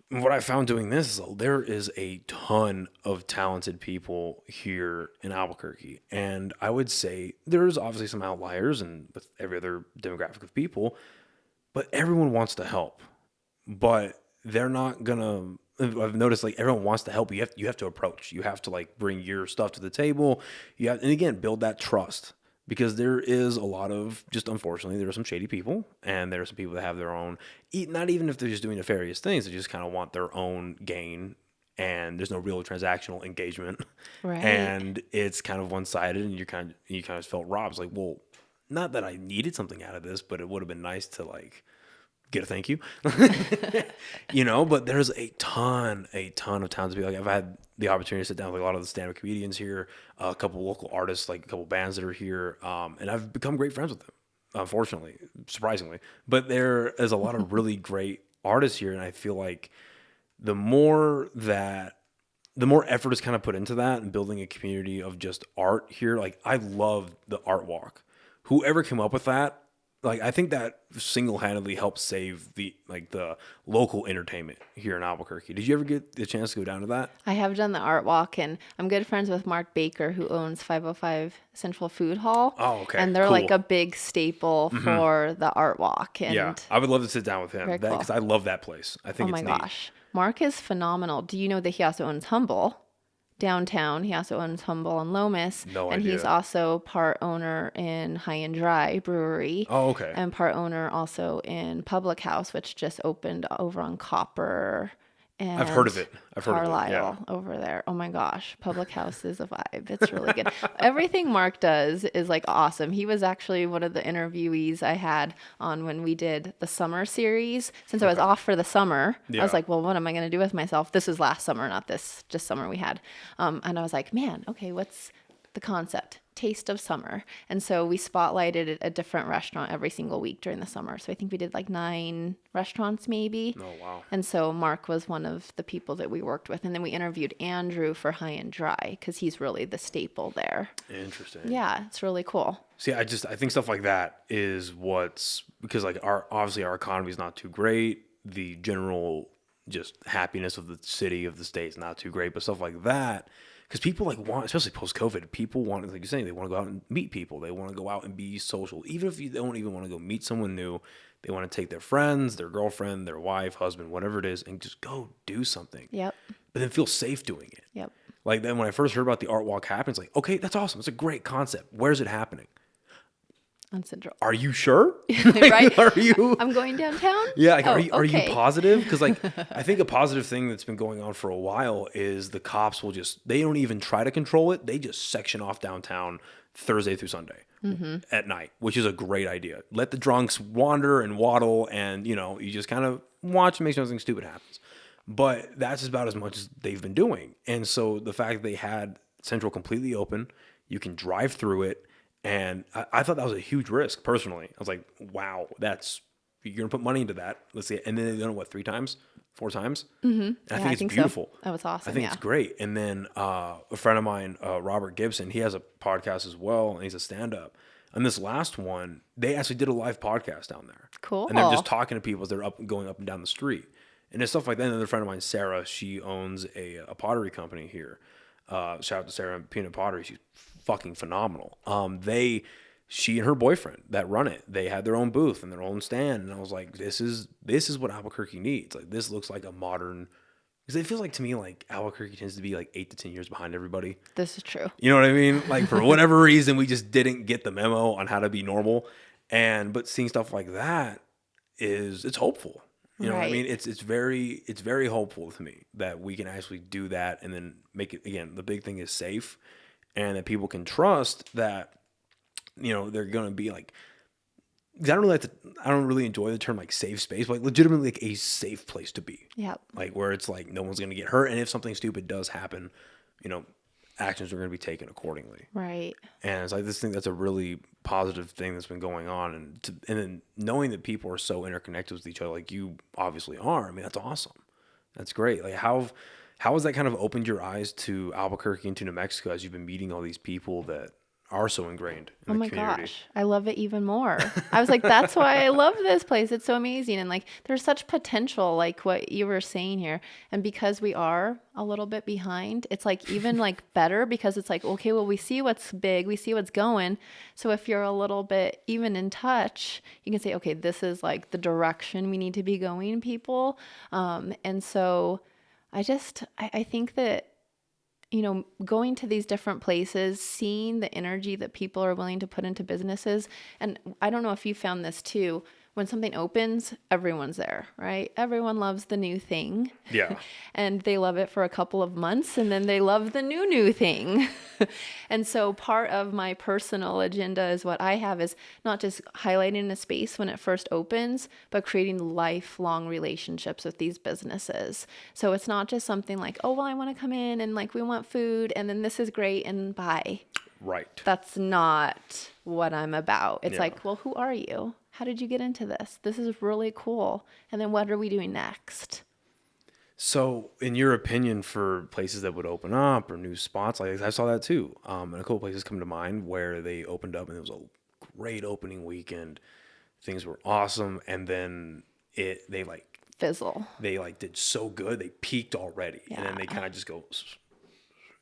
[SPEAKER 1] what I found doing this is there is a ton of talented people here in Albuquerque. And I would say there's obviously some outliers and with every other demographic of people, but everyone wants to help. But they're not gonna, I've noticed like everyone wants to help. You have to approach. You have to like bring your stuff to the table. And again, build that trust. because there is a lot of, just unfortunately, there are some shady people, and there are some people that have their own, not even if they're just doing nefarious things, they just kind of want their own gain, and there's no real transactional engagement,
[SPEAKER 2] Right.
[SPEAKER 1] and it's kind of one-sided, and you kind of felt robbed. It's like, well, not that I needed something out of this, but it would have been nice to like get a thank you, but there's a ton of towns to be like, I've had the opportunity to sit down with a lot of the stand-up comedians here, a couple local artists, like a couple bands that are here. And I've become great friends with them, unfortunately, surprisingly, but there is a lot of really great artists here. And I feel like the more effort is kind of put into that and building a community of just art here, like I love the art walk. Whoever came up with that, like I think that single-handedly helped save the local entertainment here in Albuquerque. Did you ever get the chance to go down to that?
[SPEAKER 2] I have done the art walk, and I'm good friends with Mark Baker, who owns 505 Central Food Hall.
[SPEAKER 1] Oh, okay.
[SPEAKER 2] And they're
[SPEAKER 1] Cool.
[SPEAKER 2] like a big staple for the art walk. And
[SPEAKER 1] Yeah, I would love to sit down with him
[SPEAKER 2] Very cool.
[SPEAKER 1] because I love that place. I think
[SPEAKER 2] oh
[SPEAKER 1] it's
[SPEAKER 2] my
[SPEAKER 1] neat.
[SPEAKER 2] gosh. Mark is phenomenal. Do you know that he also owns Humble downtown? He also owns Humble and Lomas.
[SPEAKER 1] No
[SPEAKER 2] and
[SPEAKER 1] idea.
[SPEAKER 2] He's also part owner in High and Dry Brewery.
[SPEAKER 1] Oh, okay.
[SPEAKER 2] And part owner also in Public House, which just opened over on Copper. And
[SPEAKER 1] I've heard of it.
[SPEAKER 2] Carlisle
[SPEAKER 1] Yeah.
[SPEAKER 2] over there. Oh my gosh. Public House is a vibe. It's really good. Everything Mark does is like awesome. He was actually one of the interviewees I had on when we did the summer series. Since I was off for the summer, I was
[SPEAKER 1] Yeah.
[SPEAKER 2] like, well, what am I going to do with myself? This is last summer, not this just summer we had. And I was like, man, okay, what's the concept? Taste of summer. And so we spotlighted a different restaurant every single week during the summer. So I think we did like 9 restaurants maybe.
[SPEAKER 1] Oh, wow.
[SPEAKER 2] And so Mark was one of the people that we worked with. And then we interviewed Andrew for High and Dry because he's really the staple there.
[SPEAKER 1] Interesting.
[SPEAKER 2] Yeah, it's really cool.
[SPEAKER 1] See, I think stuff like that is because like obviously our economy is not too great. The general just happiness of the city, of the state is not too great, but stuff like that. Because people want, especially post-COVID, people want, like you're saying, they want to go out and meet people. They want to go out and be social. Even if you don't even want to go meet someone new, they want to take their friends, their girlfriend, their wife, husband, whatever it is, and just go do something.
[SPEAKER 2] Yep.
[SPEAKER 1] But then feel safe doing it.
[SPEAKER 2] Yep.
[SPEAKER 1] Like then when I first heard about the art walk happening, it's like, okay, that's awesome. It's a great concept. Where's it happening?
[SPEAKER 2] On Central.
[SPEAKER 1] Are you sure?
[SPEAKER 2] Right?
[SPEAKER 1] Are you?
[SPEAKER 2] I'm going downtown?
[SPEAKER 1] Yeah, like,
[SPEAKER 2] Oh,
[SPEAKER 1] are you
[SPEAKER 2] okay.
[SPEAKER 1] positive? Because like I think a positive thing that's been going on for a while is the cops will they don't even try to control it. They just section off downtown Thursday through Sunday at night, which is a great idea. Let the drunks wander and waddle, and you just kind of watch and make sure nothing stupid happens. But that's about as much as they've been doing. And so the fact that they had Central completely open, you can drive through it. And I thought that was a huge risk personally. I was like, wow, you're going to put money into that. Let's see. And then they've done it, 4 times? And I think it's beautiful.
[SPEAKER 2] So. That was awesome.
[SPEAKER 1] I think it's great. And then a friend of mine, Robert Gibson, he has a podcast as well, and he's a stand-up. And this last one, they actually did a live podcast down there.
[SPEAKER 2] Cool.
[SPEAKER 1] And they're just talking to people as they're going up and down the street. And it's stuff like that. And another friend of mine, Sarah, she owns a pottery company here. Shout out to Sarah and Peanut Pottery. She's fucking phenomenal. She and her boyfriend that run it, they had their own booth and their own stand. And I was like, this is what Albuquerque needs. Like, this looks like a modern, because it feels like to me like Albuquerque tends to be like 8 to 10 years behind everybody.
[SPEAKER 2] This is true.
[SPEAKER 1] You know what I mean? Like, for whatever reason, we just didn't get the memo on how to be normal. But seeing stuff like that it's hopeful. You know what I mean? It's very hopeful to me that we can actually do that and then make it, again, the big thing is safe, and that people can trust that, they're going to be like, 'cause I don't really enjoy the term like safe space, but like legitimately like a safe place to be.
[SPEAKER 2] Yeah.
[SPEAKER 1] Like where it's like no one's going to get hurt. And if something stupid does happen, actions are going to be taken accordingly.
[SPEAKER 2] Right.
[SPEAKER 1] And it's like this thing that's a really positive thing that's been going on. And then knowing that people are so interconnected with each other, like you obviously are, I mean, that's awesome. That's great. Like how has that kind of opened your eyes to Albuquerque and to New Mexico as you've been meeting all these people that are so ingrained in the community?
[SPEAKER 2] Gosh, I love it even more. I was like, that's why I love this place. It's so amazing. And like, there's such potential, like what you were saying here. And because we are a little bit behind, it's like even like better, because it's like, okay, well, we see what's big, we see what's going. So if you're a little bit even in touch, you can say, okay, this is like the direction we need to be going, people. And so I think that going to these different places, seeing the energy that people are willing to put into businesses. And I don't know if you found this too. When something opens, everyone's there, right? Everyone loves the new thing.
[SPEAKER 1] Yeah.
[SPEAKER 2] And they love it for a couple of months, and then they love the new thing. And so part of my personal agenda is what I have is not just highlighting a space when it first opens, but creating lifelong relationships with these businesses. So it's not just something like, oh, well, I want to come in and like, we want food and then this is great and bye.
[SPEAKER 1] Right.
[SPEAKER 2] That's not what I'm about. It's
[SPEAKER 1] Yeah.
[SPEAKER 2] like, well, who are you? How did you get into this? This is really cool. And then what are we doing next?
[SPEAKER 1] So, in your opinion, for places that would open up or new spots, like I saw that too. And a couple places come to mind where they opened up and it was a great opening weekend. Things were awesome, and then they
[SPEAKER 2] Fizzle.
[SPEAKER 1] did so good. They peaked already, and then
[SPEAKER 2] Yeah.
[SPEAKER 1] they kind of just go,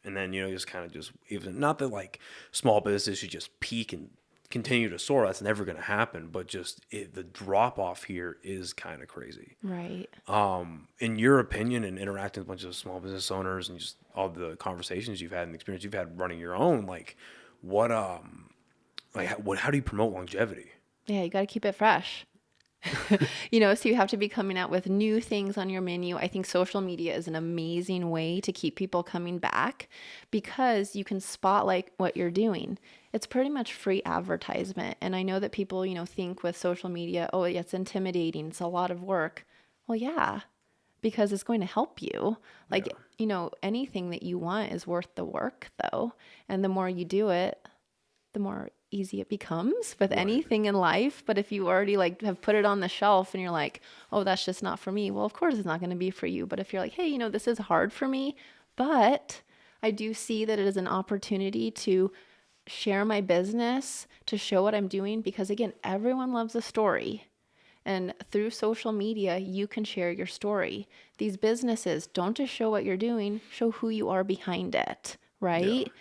[SPEAKER 1] and then just kind of just even not that like small businesses should just peak and continue to soar. That's never going to happen. But just the drop off here is kind of crazy.
[SPEAKER 2] Right.
[SPEAKER 1] In your opinion, and interacting with a bunch of small business owners and just all the conversations you've had and the experience you've had running your own, like how do you promote longevity?
[SPEAKER 2] Yeah, you got to keep it fresh. So you have to be coming out with new things on your menu. I think social media is an amazing way to keep people coming back because you can spotlight what you're doing. It's pretty much free advertisement. And I know that people, think with social media, oh, it's intimidating. It's a lot of work. Well, yeah, because it's going to help you. Like, anything that you want is worth the work though. And the more you do it, the more easy it becomes with anything in life. But if you already have put it on the shelf and you're like, oh, that's just not for me. Well, of course it's not going to be for you. But if you're like, hey, this is hard for me, but I do see that it is an opportunity to share my business, to show what I'm doing, because again, everyone loves a story. And through social media, you can share your story. These businesses don't just show what you're doing, show who you are behind it, right? Yeah.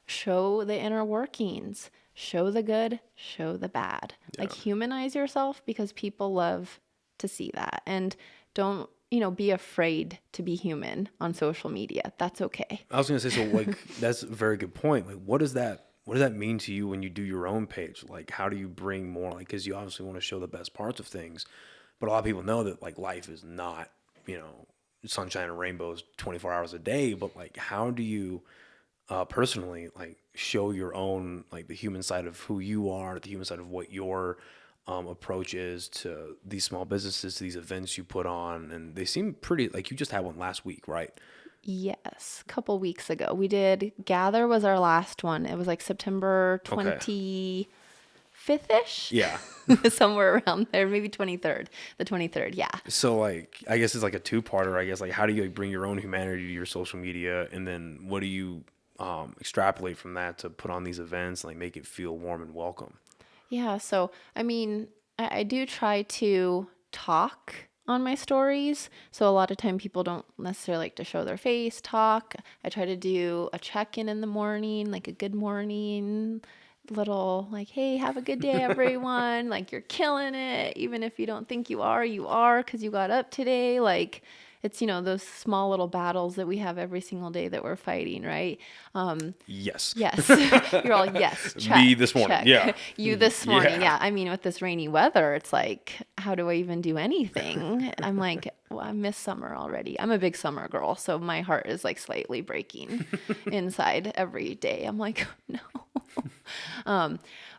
[SPEAKER 2] Show the inner workings. Show the good, show the bad. Yeah. Humanize yourself because people love to see that. And don't, be afraid to be human on social media. That's okay.
[SPEAKER 1] I was going to say, so that's a very good point. Like, what does that mean to you when you do your own page? Like, how do you bring more, because you obviously want to show the best parts of things, but a lot of people know that life is not, sunshine and rainbows 24 hours a day, but how do you personally show your own the human side of who you are, the human side of what your approach is to these small businesses, to these events you put on? And they seem pretty, you just had one last week, right?
[SPEAKER 2] Yes, a couple weeks ago we did. Gather was our last one. It was September 25th-ish.
[SPEAKER 1] Yeah.
[SPEAKER 2] Somewhere around there, maybe 23rd, the 23rd. Yeah.
[SPEAKER 1] So I guess it's a two-parter, I guess. How do you bring your own humanity to your social media, and then what do you extrapolate from that to put on these events, make it feel warm and welcome?
[SPEAKER 2] Yeah. So, I do try to talk on my stories. So a lot of time people don't necessarily like to show their face, talk. I try to do a check-in in the morning, a good morning, little hey, have a good day, everyone. You're killing it. Even if you don't think you are because you got up today. It's, those small little battles that we have every single day that we're fighting, right?
[SPEAKER 1] Yes.
[SPEAKER 2] Yes. You're all, yes, check.
[SPEAKER 1] Me this morning,
[SPEAKER 2] check.
[SPEAKER 1] yeah.
[SPEAKER 2] You this morning, yeah. With this rainy weather, it's how do I even do anything? I'm well, I miss summer already. I'm a big summer girl, so my heart is slightly breaking inside every day. I'm no.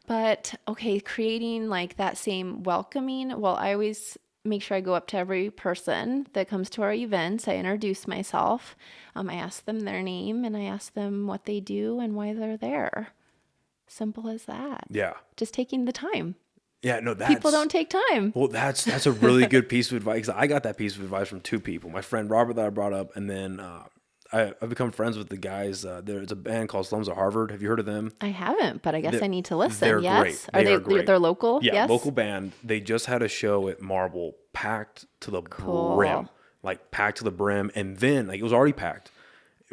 [SPEAKER 2] But okay, creating that same welcoming. Well, I always make sure I go up to every person that comes to our events. I introduce myself. I ask them their name and I ask them what they do and why they're there. Simple as that.
[SPEAKER 1] Yeah. Just
[SPEAKER 2] taking the time.
[SPEAKER 1] Yeah, no,
[SPEAKER 2] people don't take time.
[SPEAKER 1] Well, that's a really good piece of advice. I got that piece of advice from two people. My friend Robert that I brought up, and then I've become friends with the guys. There's a band called Slums of Harvard. Have you heard of them?
[SPEAKER 2] I haven't, but I guess I need to listen.
[SPEAKER 1] They're
[SPEAKER 2] yes,
[SPEAKER 1] great.
[SPEAKER 2] Are
[SPEAKER 1] great.
[SPEAKER 2] They're local?
[SPEAKER 1] Yeah,
[SPEAKER 2] yes?
[SPEAKER 1] Local band. They just had a show at Marble, packed to the brim, packed to the brim, and then it was already packed.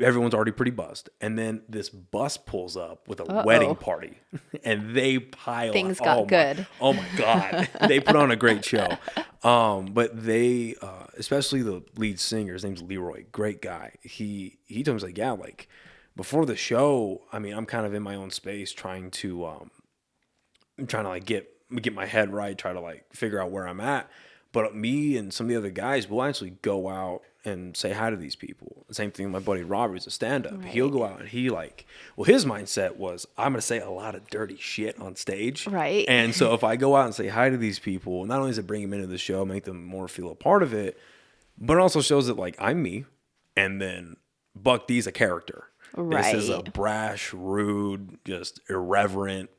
[SPEAKER 1] Everyone's already pretty buzzed, and then this bus pulls up with a wedding party, and they pile.
[SPEAKER 2] Things got good.
[SPEAKER 1] Oh my God, they put on a great show. But they, especially the lead singer, his name's Leroy, great guy. He told me, before the show, I mean, I'm kind of in my own space trying to like get my head right, try to like figure out where I'm at. But me and some of the other guys will actually go out and say hi to these people. The same thing with my buddy Robert, who's a stand-up.
[SPEAKER 2] Right.
[SPEAKER 1] He'll go out and his mindset was, I'm going to say a lot of dirty shit on stage.
[SPEAKER 2] Right.
[SPEAKER 1] And so if I go out and say hi to these people, not only does it bring them into the show, make them more feel a part of it, but it also shows that like I'm me, and then Buck D's a character.
[SPEAKER 2] Right.
[SPEAKER 1] This is a brash, rude, just irreverent,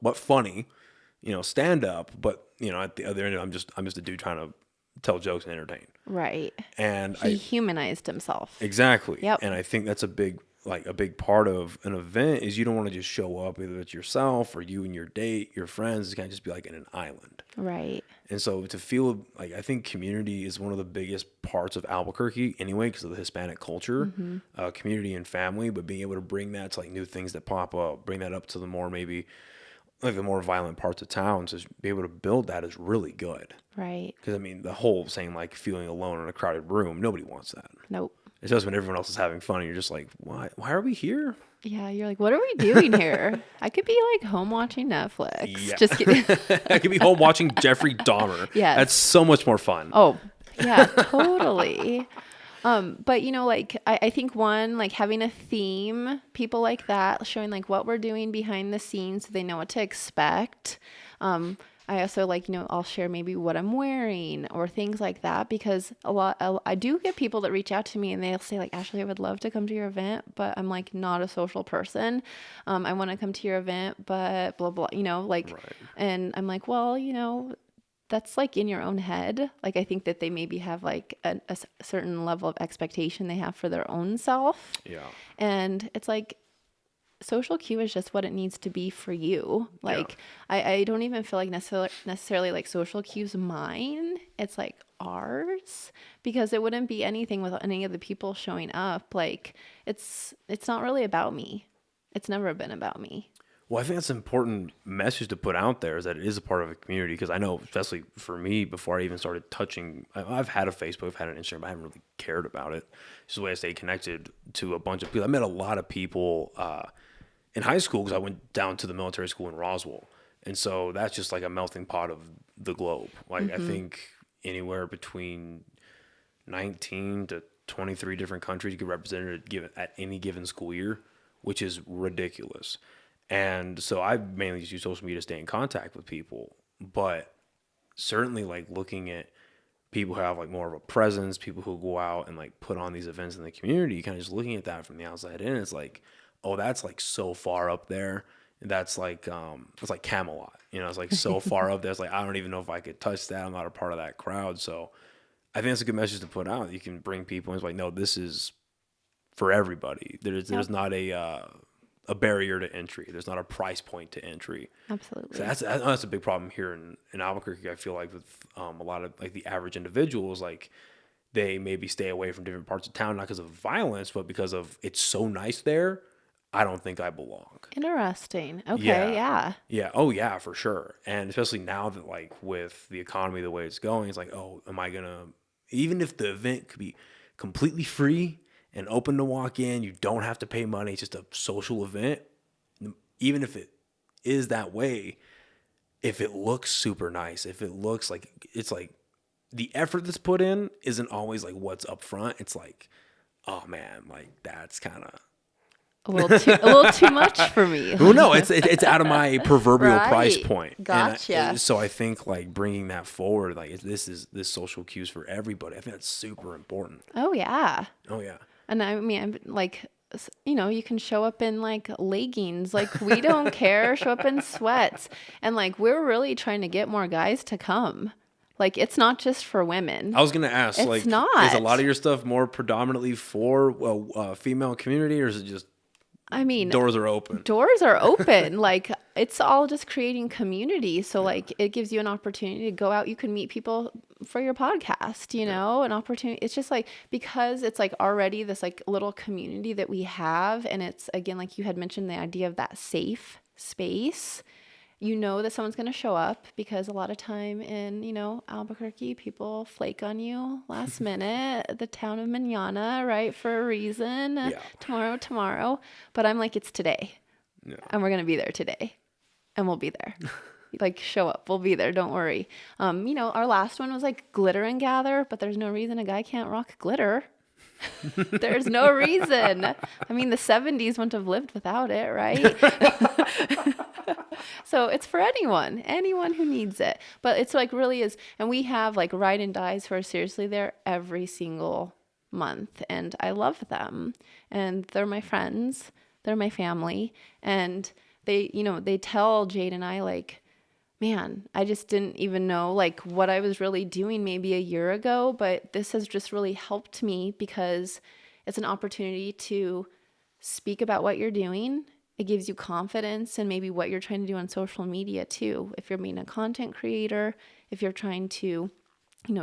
[SPEAKER 1] but funny, stand-up. But, at the other end, I'm just a dude trying to tell jokes and entertain.
[SPEAKER 2] Right.
[SPEAKER 1] And
[SPEAKER 2] he humanized himself.
[SPEAKER 1] Exactly.
[SPEAKER 2] Yep.
[SPEAKER 1] And I think that's a big part of an event is you don't want to just show up, either it's yourself or you and your date, your friends. It's kind of just be like in an island.
[SPEAKER 2] Right.
[SPEAKER 1] And so to feel like, I think community is one of the biggest parts of Albuquerque anyway, because of the Hispanic culture, community and family, but being able to bring that to like new things that pop up, bring that up to the more maybe like the more violent parts of town, to be able to build that is really good.
[SPEAKER 2] Right.
[SPEAKER 1] Because I mean, the whole saying like feeling alone in a crowded room, nobody wants that.
[SPEAKER 2] Nope.
[SPEAKER 1] Especially when everyone else is having fun and you're just like, why are we here?
[SPEAKER 2] Yeah, you're like, what are we doing here? I could be like home watching Netflix.
[SPEAKER 1] Yeah.
[SPEAKER 2] Just kidding.
[SPEAKER 1] I could be home watching Jeffrey Dahmer.
[SPEAKER 2] Yes.
[SPEAKER 1] That's so much more fun.
[SPEAKER 2] Oh, yeah, totally. But like I think one, like having a theme, people like that, showing like what we're doing behind the scenes so they know what to expect. I also like, I'll share maybe what I'm wearing or things like that, because I do get people that reach out to me and they'll say like, Ashley, I would love to come to your event, but I'm like not a social person. I want to come to your event, but blah, blah, like, right. And I'm like, well, that's like in your own head. Like, I think that they maybe have like a certain level of expectation they have for their own self.
[SPEAKER 1] Yeah.
[SPEAKER 2] And it's like, social cue is just what it needs to be for you. Like, yeah. I don't even feel like necessarily like social cue's mine. It's like ours, because it wouldn't be anything without any of the people showing up. Like, it's not really about me. It's never been about me.
[SPEAKER 1] Well, I think that's an important message to put out there, is that it is a part of a community. Because I know, especially for me, before I even started touching, I've had a Facebook, I've had an Instagram, but I haven't really cared about it. It's just the way I stay connected to a bunch of people. I met a lot of people in high school, because I went down to the military school in Roswell. And so that's just like a melting pot of the globe. Like, I think anywhere between 19 to 23 different countries you get represented at any given school year, which is ridiculous. And so I mainly just use social media to stay in contact with people. But certainly like looking at people who have like more of a presence, people who go out and like put on these events in the community, kind of just looking at that from the outside in, it's like, oh, that's like so far up there. That's like, it's like Camelot, it's like so far up there. It's like, I don't even know if I could touch that. I'm not a part of that crowd. So I think it's a good message to put out. You can bring people, and it's like, no, this is for everybody. There's not a barrier to entry. There's not a price point to entry.
[SPEAKER 2] Absolutely.
[SPEAKER 1] So that's a big problem here in Albuquerque. I feel like with a lot of like the average individuals, like they maybe stay away from different parts of town, not because of violence, but because of it's so nice there. I don't think I belong. Interesting. Okay. Yeah. Yeah. Oh yeah, for sure. And especially now that like with the economy, the way it's going, it's like, oh, am I gonna, even if the event could be completely free and open to walk in, you don't have to pay money, it's just a social event. Even if it is that way, if it looks super nice, if it looks like, it's like the effort that's put in isn't always like what's up front. It's like, oh man, like that's kind of a little too much for me. Well, no, it's out of my proverbial price point. Gotcha. And so I think like bringing that forward, like this social cues for everybody. I think that's super important. Oh yeah. And I mean, I'm like, you can show up in like leggings, like we don't care. Show up in sweats, and like we're really trying to get more guys to come. Like, it's not just for women. I was going to ask, it's like, not. Is a lot of your stuff more predominantly for female community, or is it just, I mean, doors are open? Doors are open. Like, it's all just creating community. So, like, it gives you an opportunity to go out. You can meet people for your podcast, an opportunity. It's just like, because it's like already this like little community that we have. And it's, again, like you had mentioned, the idea of that safe space.
[SPEAKER 2] you know that someone's going to show up, because a lot of time in, Albuquerque, people flake on you last minute, the town of Manana, right? For a reason. Tomorrow. But I'm like, it's today.
[SPEAKER 1] Yeah.
[SPEAKER 2] And we're going to be there today. And we'll be there. Like, show up. We'll be there. Don't worry. Our last one was like glitter and gather, but there's no reason a guy can't rock glitter. There's no reason. I mean, the 70s wouldn't have lived without it, right? So it's for anyone who needs it. But it's like really is. And we have like Ride and Dies who are seriously there every single month. And I love them. And they're my friends. They're my family. And they tell Jade and I, like, man, I just didn't even know like what I was really doing maybe a year ago, but this has just really helped me because it's an opportunity to speak about what you're doing. It gives you confidence in maybe what you're trying to do on social media too. If you're being a content creator, if you're trying to,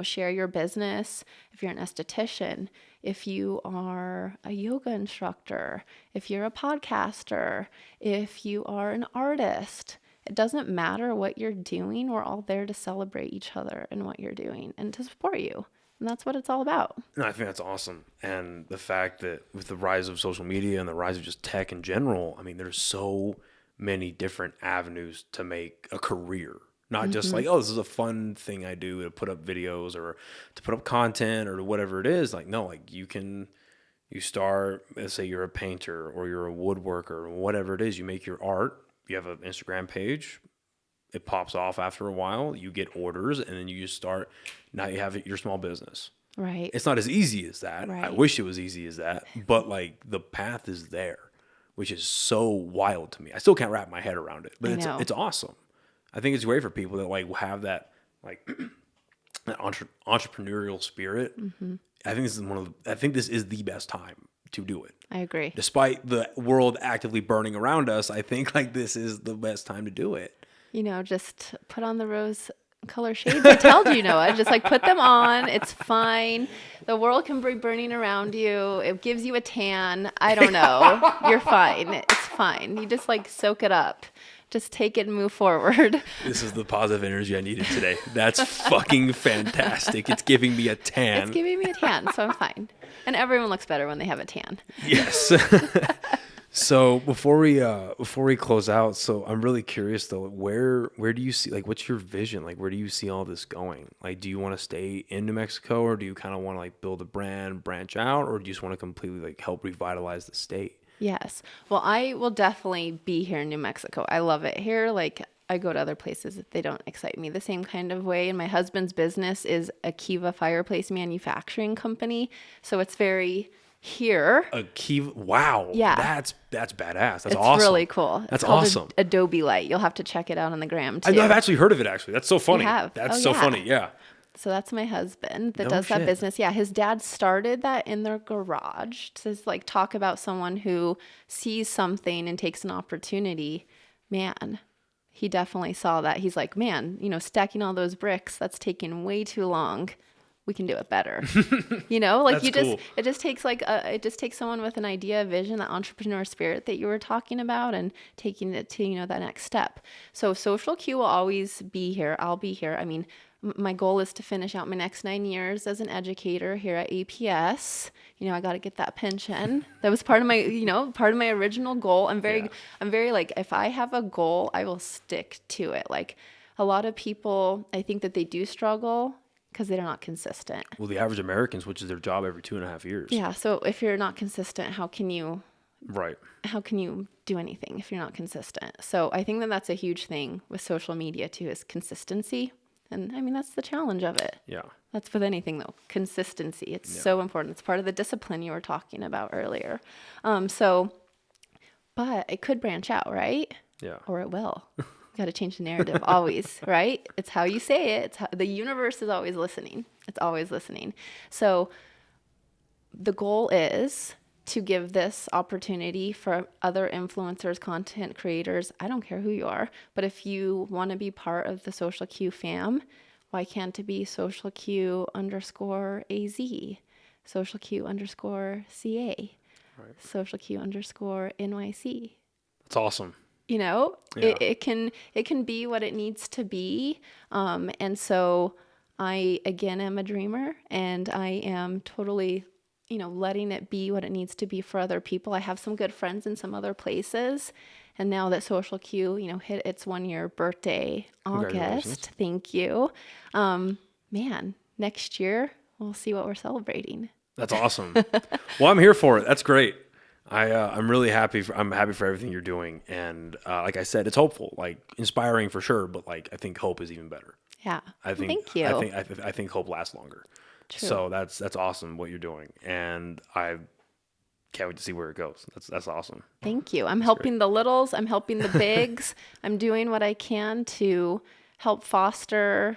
[SPEAKER 2] share your business, if you're an esthetician, if you are a yoga instructor, if you're a podcaster, if you are an artist. It doesn't matter what you're doing. We're all there to celebrate each other and what you're doing and to support you. And that's what it's all about.
[SPEAKER 1] No, I think that's awesome. And the fact that with the rise of social media and the rise of just tech in general, I mean, there's so many different avenues to make a career. Not just like, oh, this is a fun thing I do to put up videos or to put up content or whatever it is. Like, no, like you start, let's say you're a painter or you're a woodworker or whatever it is, you make your art. You have an Instagram page, it pops off after a while, you get orders, and then you just start, now you have your small business.
[SPEAKER 2] Right.
[SPEAKER 1] It's not as easy as that.
[SPEAKER 2] Right.
[SPEAKER 1] I wish it was easy as that, but like the path is there, which is so wild to me. I still can't wrap my head around it, but it's awesome. I think it's great for people that like have that like that entrepreneurial spirit. Mm-hmm. I think this is the best time to do it.
[SPEAKER 2] I agree.
[SPEAKER 1] Despite the world actively burning around us, I think like this is the best time to do it.
[SPEAKER 2] Just put on the rose color shades. I told you, Noah. Just like put them on. It's fine. The world can be burning around you. It gives you a tan. I don't know. You're fine. It's fine. You just like soak it up. Just take it and move forward.
[SPEAKER 1] This is the positive energy I needed today. That's fucking fantastic. It's giving me a tan.
[SPEAKER 2] It's giving me a tan, so I'm fine. And everyone looks better when they have a tan.
[SPEAKER 1] Yes. So before we close out, so I'm really curious though, where do you see, like, what's your vision? Like, where do you see all this going? Like, do you want to stay in New Mexico, or do you kind of want to like build a brand, branch out, or do you just want to completely like help revitalize the state?
[SPEAKER 2] Yes. Well, I will definitely be here in New Mexico. I love it here. Like, I go to other places if they don't excite me the same kind of way. And my husband's business is a Kiva fireplace manufacturing company. So it's very here.
[SPEAKER 1] A Kiva, wow.
[SPEAKER 2] Yeah.
[SPEAKER 1] That's badass. That's
[SPEAKER 2] it's
[SPEAKER 1] awesome.
[SPEAKER 2] It's really cool.
[SPEAKER 1] That's
[SPEAKER 2] it's called
[SPEAKER 1] awesome.
[SPEAKER 2] Adobe Light. You'll have to check it out on the gram too.
[SPEAKER 1] I know, I've actually heard of it actually. That's so funny.
[SPEAKER 2] You have?
[SPEAKER 1] That's so funny. Yeah.
[SPEAKER 2] So that's my husband that
[SPEAKER 1] No
[SPEAKER 2] does that
[SPEAKER 1] shit.
[SPEAKER 2] business. Yeah, his dad started that in their garage. To like talk about someone who sees something and takes an opportunity. Man, he definitely saw that. He's like, man, stacking all those bricks, that's taking way too long. We can do it better. Like
[SPEAKER 1] cool.
[SPEAKER 2] it just takes someone with an idea, a vision, that entrepreneur spirit that you were talking about, and taking it to, that next step. So Social Q will always be here. I'll be here. I mean, my goal is to finish out my next 9 years as an educator here at APS. I got to get that pension. That was part of my original goal. I'm very like, if I have a goal, I will stick to it. Like, a lot of people, I think that they do struggle because they're not consistent.
[SPEAKER 1] Well, the average American switches their job every 2.5 years.
[SPEAKER 2] Yeah. So if you're not consistent, how can you do anything if you're not consistent? So I think that that's a huge thing with social media too, is consistency. And I mean, that's the challenge of it.
[SPEAKER 1] Yeah.
[SPEAKER 2] That's with anything though. Consistency. It's so important. It's part of the discipline you were talking about earlier. But it could branch out, right?
[SPEAKER 1] Yeah.
[SPEAKER 2] Or it will. Got to change the narrative always, right? It's how you say it. The universe is always listening. It's always listening. So the goal is to give this opportunity for other influencers, content creators. I don't care who you are, but if you want to be part of the Social Q fam, why can't it be Social Q _AZ, Social Q _CA, right. Social Q _NYC?
[SPEAKER 1] That's awesome.
[SPEAKER 2] You know,
[SPEAKER 1] Yeah.
[SPEAKER 2] it can be what it needs to be. And so I, again, am a dreamer, and I am totally, letting it be what it needs to be for other people. I have some good friends in some other places. And now that Social Q, hit its 1-year birthday, August. Thank you. Man, next year, we'll see what we're celebrating.
[SPEAKER 1] That's awesome. Well, I'm here for it. That's great. I'm really happy. I'm happy for everything you're doing. And like I said, it's hopeful, like inspiring for sure. But like, I think hope is even better.
[SPEAKER 2] Yeah.
[SPEAKER 1] I think,
[SPEAKER 2] Thank you.
[SPEAKER 1] I think hope lasts longer.
[SPEAKER 2] True.
[SPEAKER 1] So that's awesome what you're doing. And I can't wait to see where it goes. That's awesome.
[SPEAKER 2] Thank you. I'm helping the littles. I'm helping the bigs. I'm doing what I can to help foster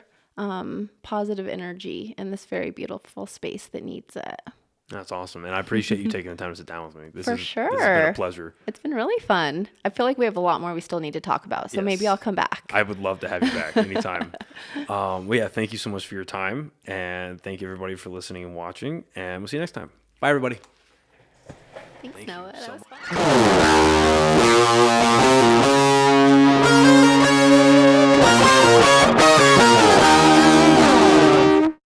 [SPEAKER 2] positive energy in this very beautiful space that needs it.
[SPEAKER 1] That's awesome. And I appreciate you taking the time to sit down with me. This
[SPEAKER 2] For
[SPEAKER 1] has
[SPEAKER 2] sure.
[SPEAKER 1] been a pleasure.
[SPEAKER 2] It's been really fun. I feel like we have a lot more we still need to talk about. So
[SPEAKER 1] Yes.
[SPEAKER 2] maybe I'll come back.
[SPEAKER 1] I would love to have you back anytime. Well, yeah, thank you so much for your time. And thank you, everybody, for listening and watching. And we'll see you next time. Bye, everybody.
[SPEAKER 2] Thanks,
[SPEAKER 1] Thank you
[SPEAKER 2] Noah. That
[SPEAKER 1] so
[SPEAKER 2] was
[SPEAKER 1] much.
[SPEAKER 2] fun.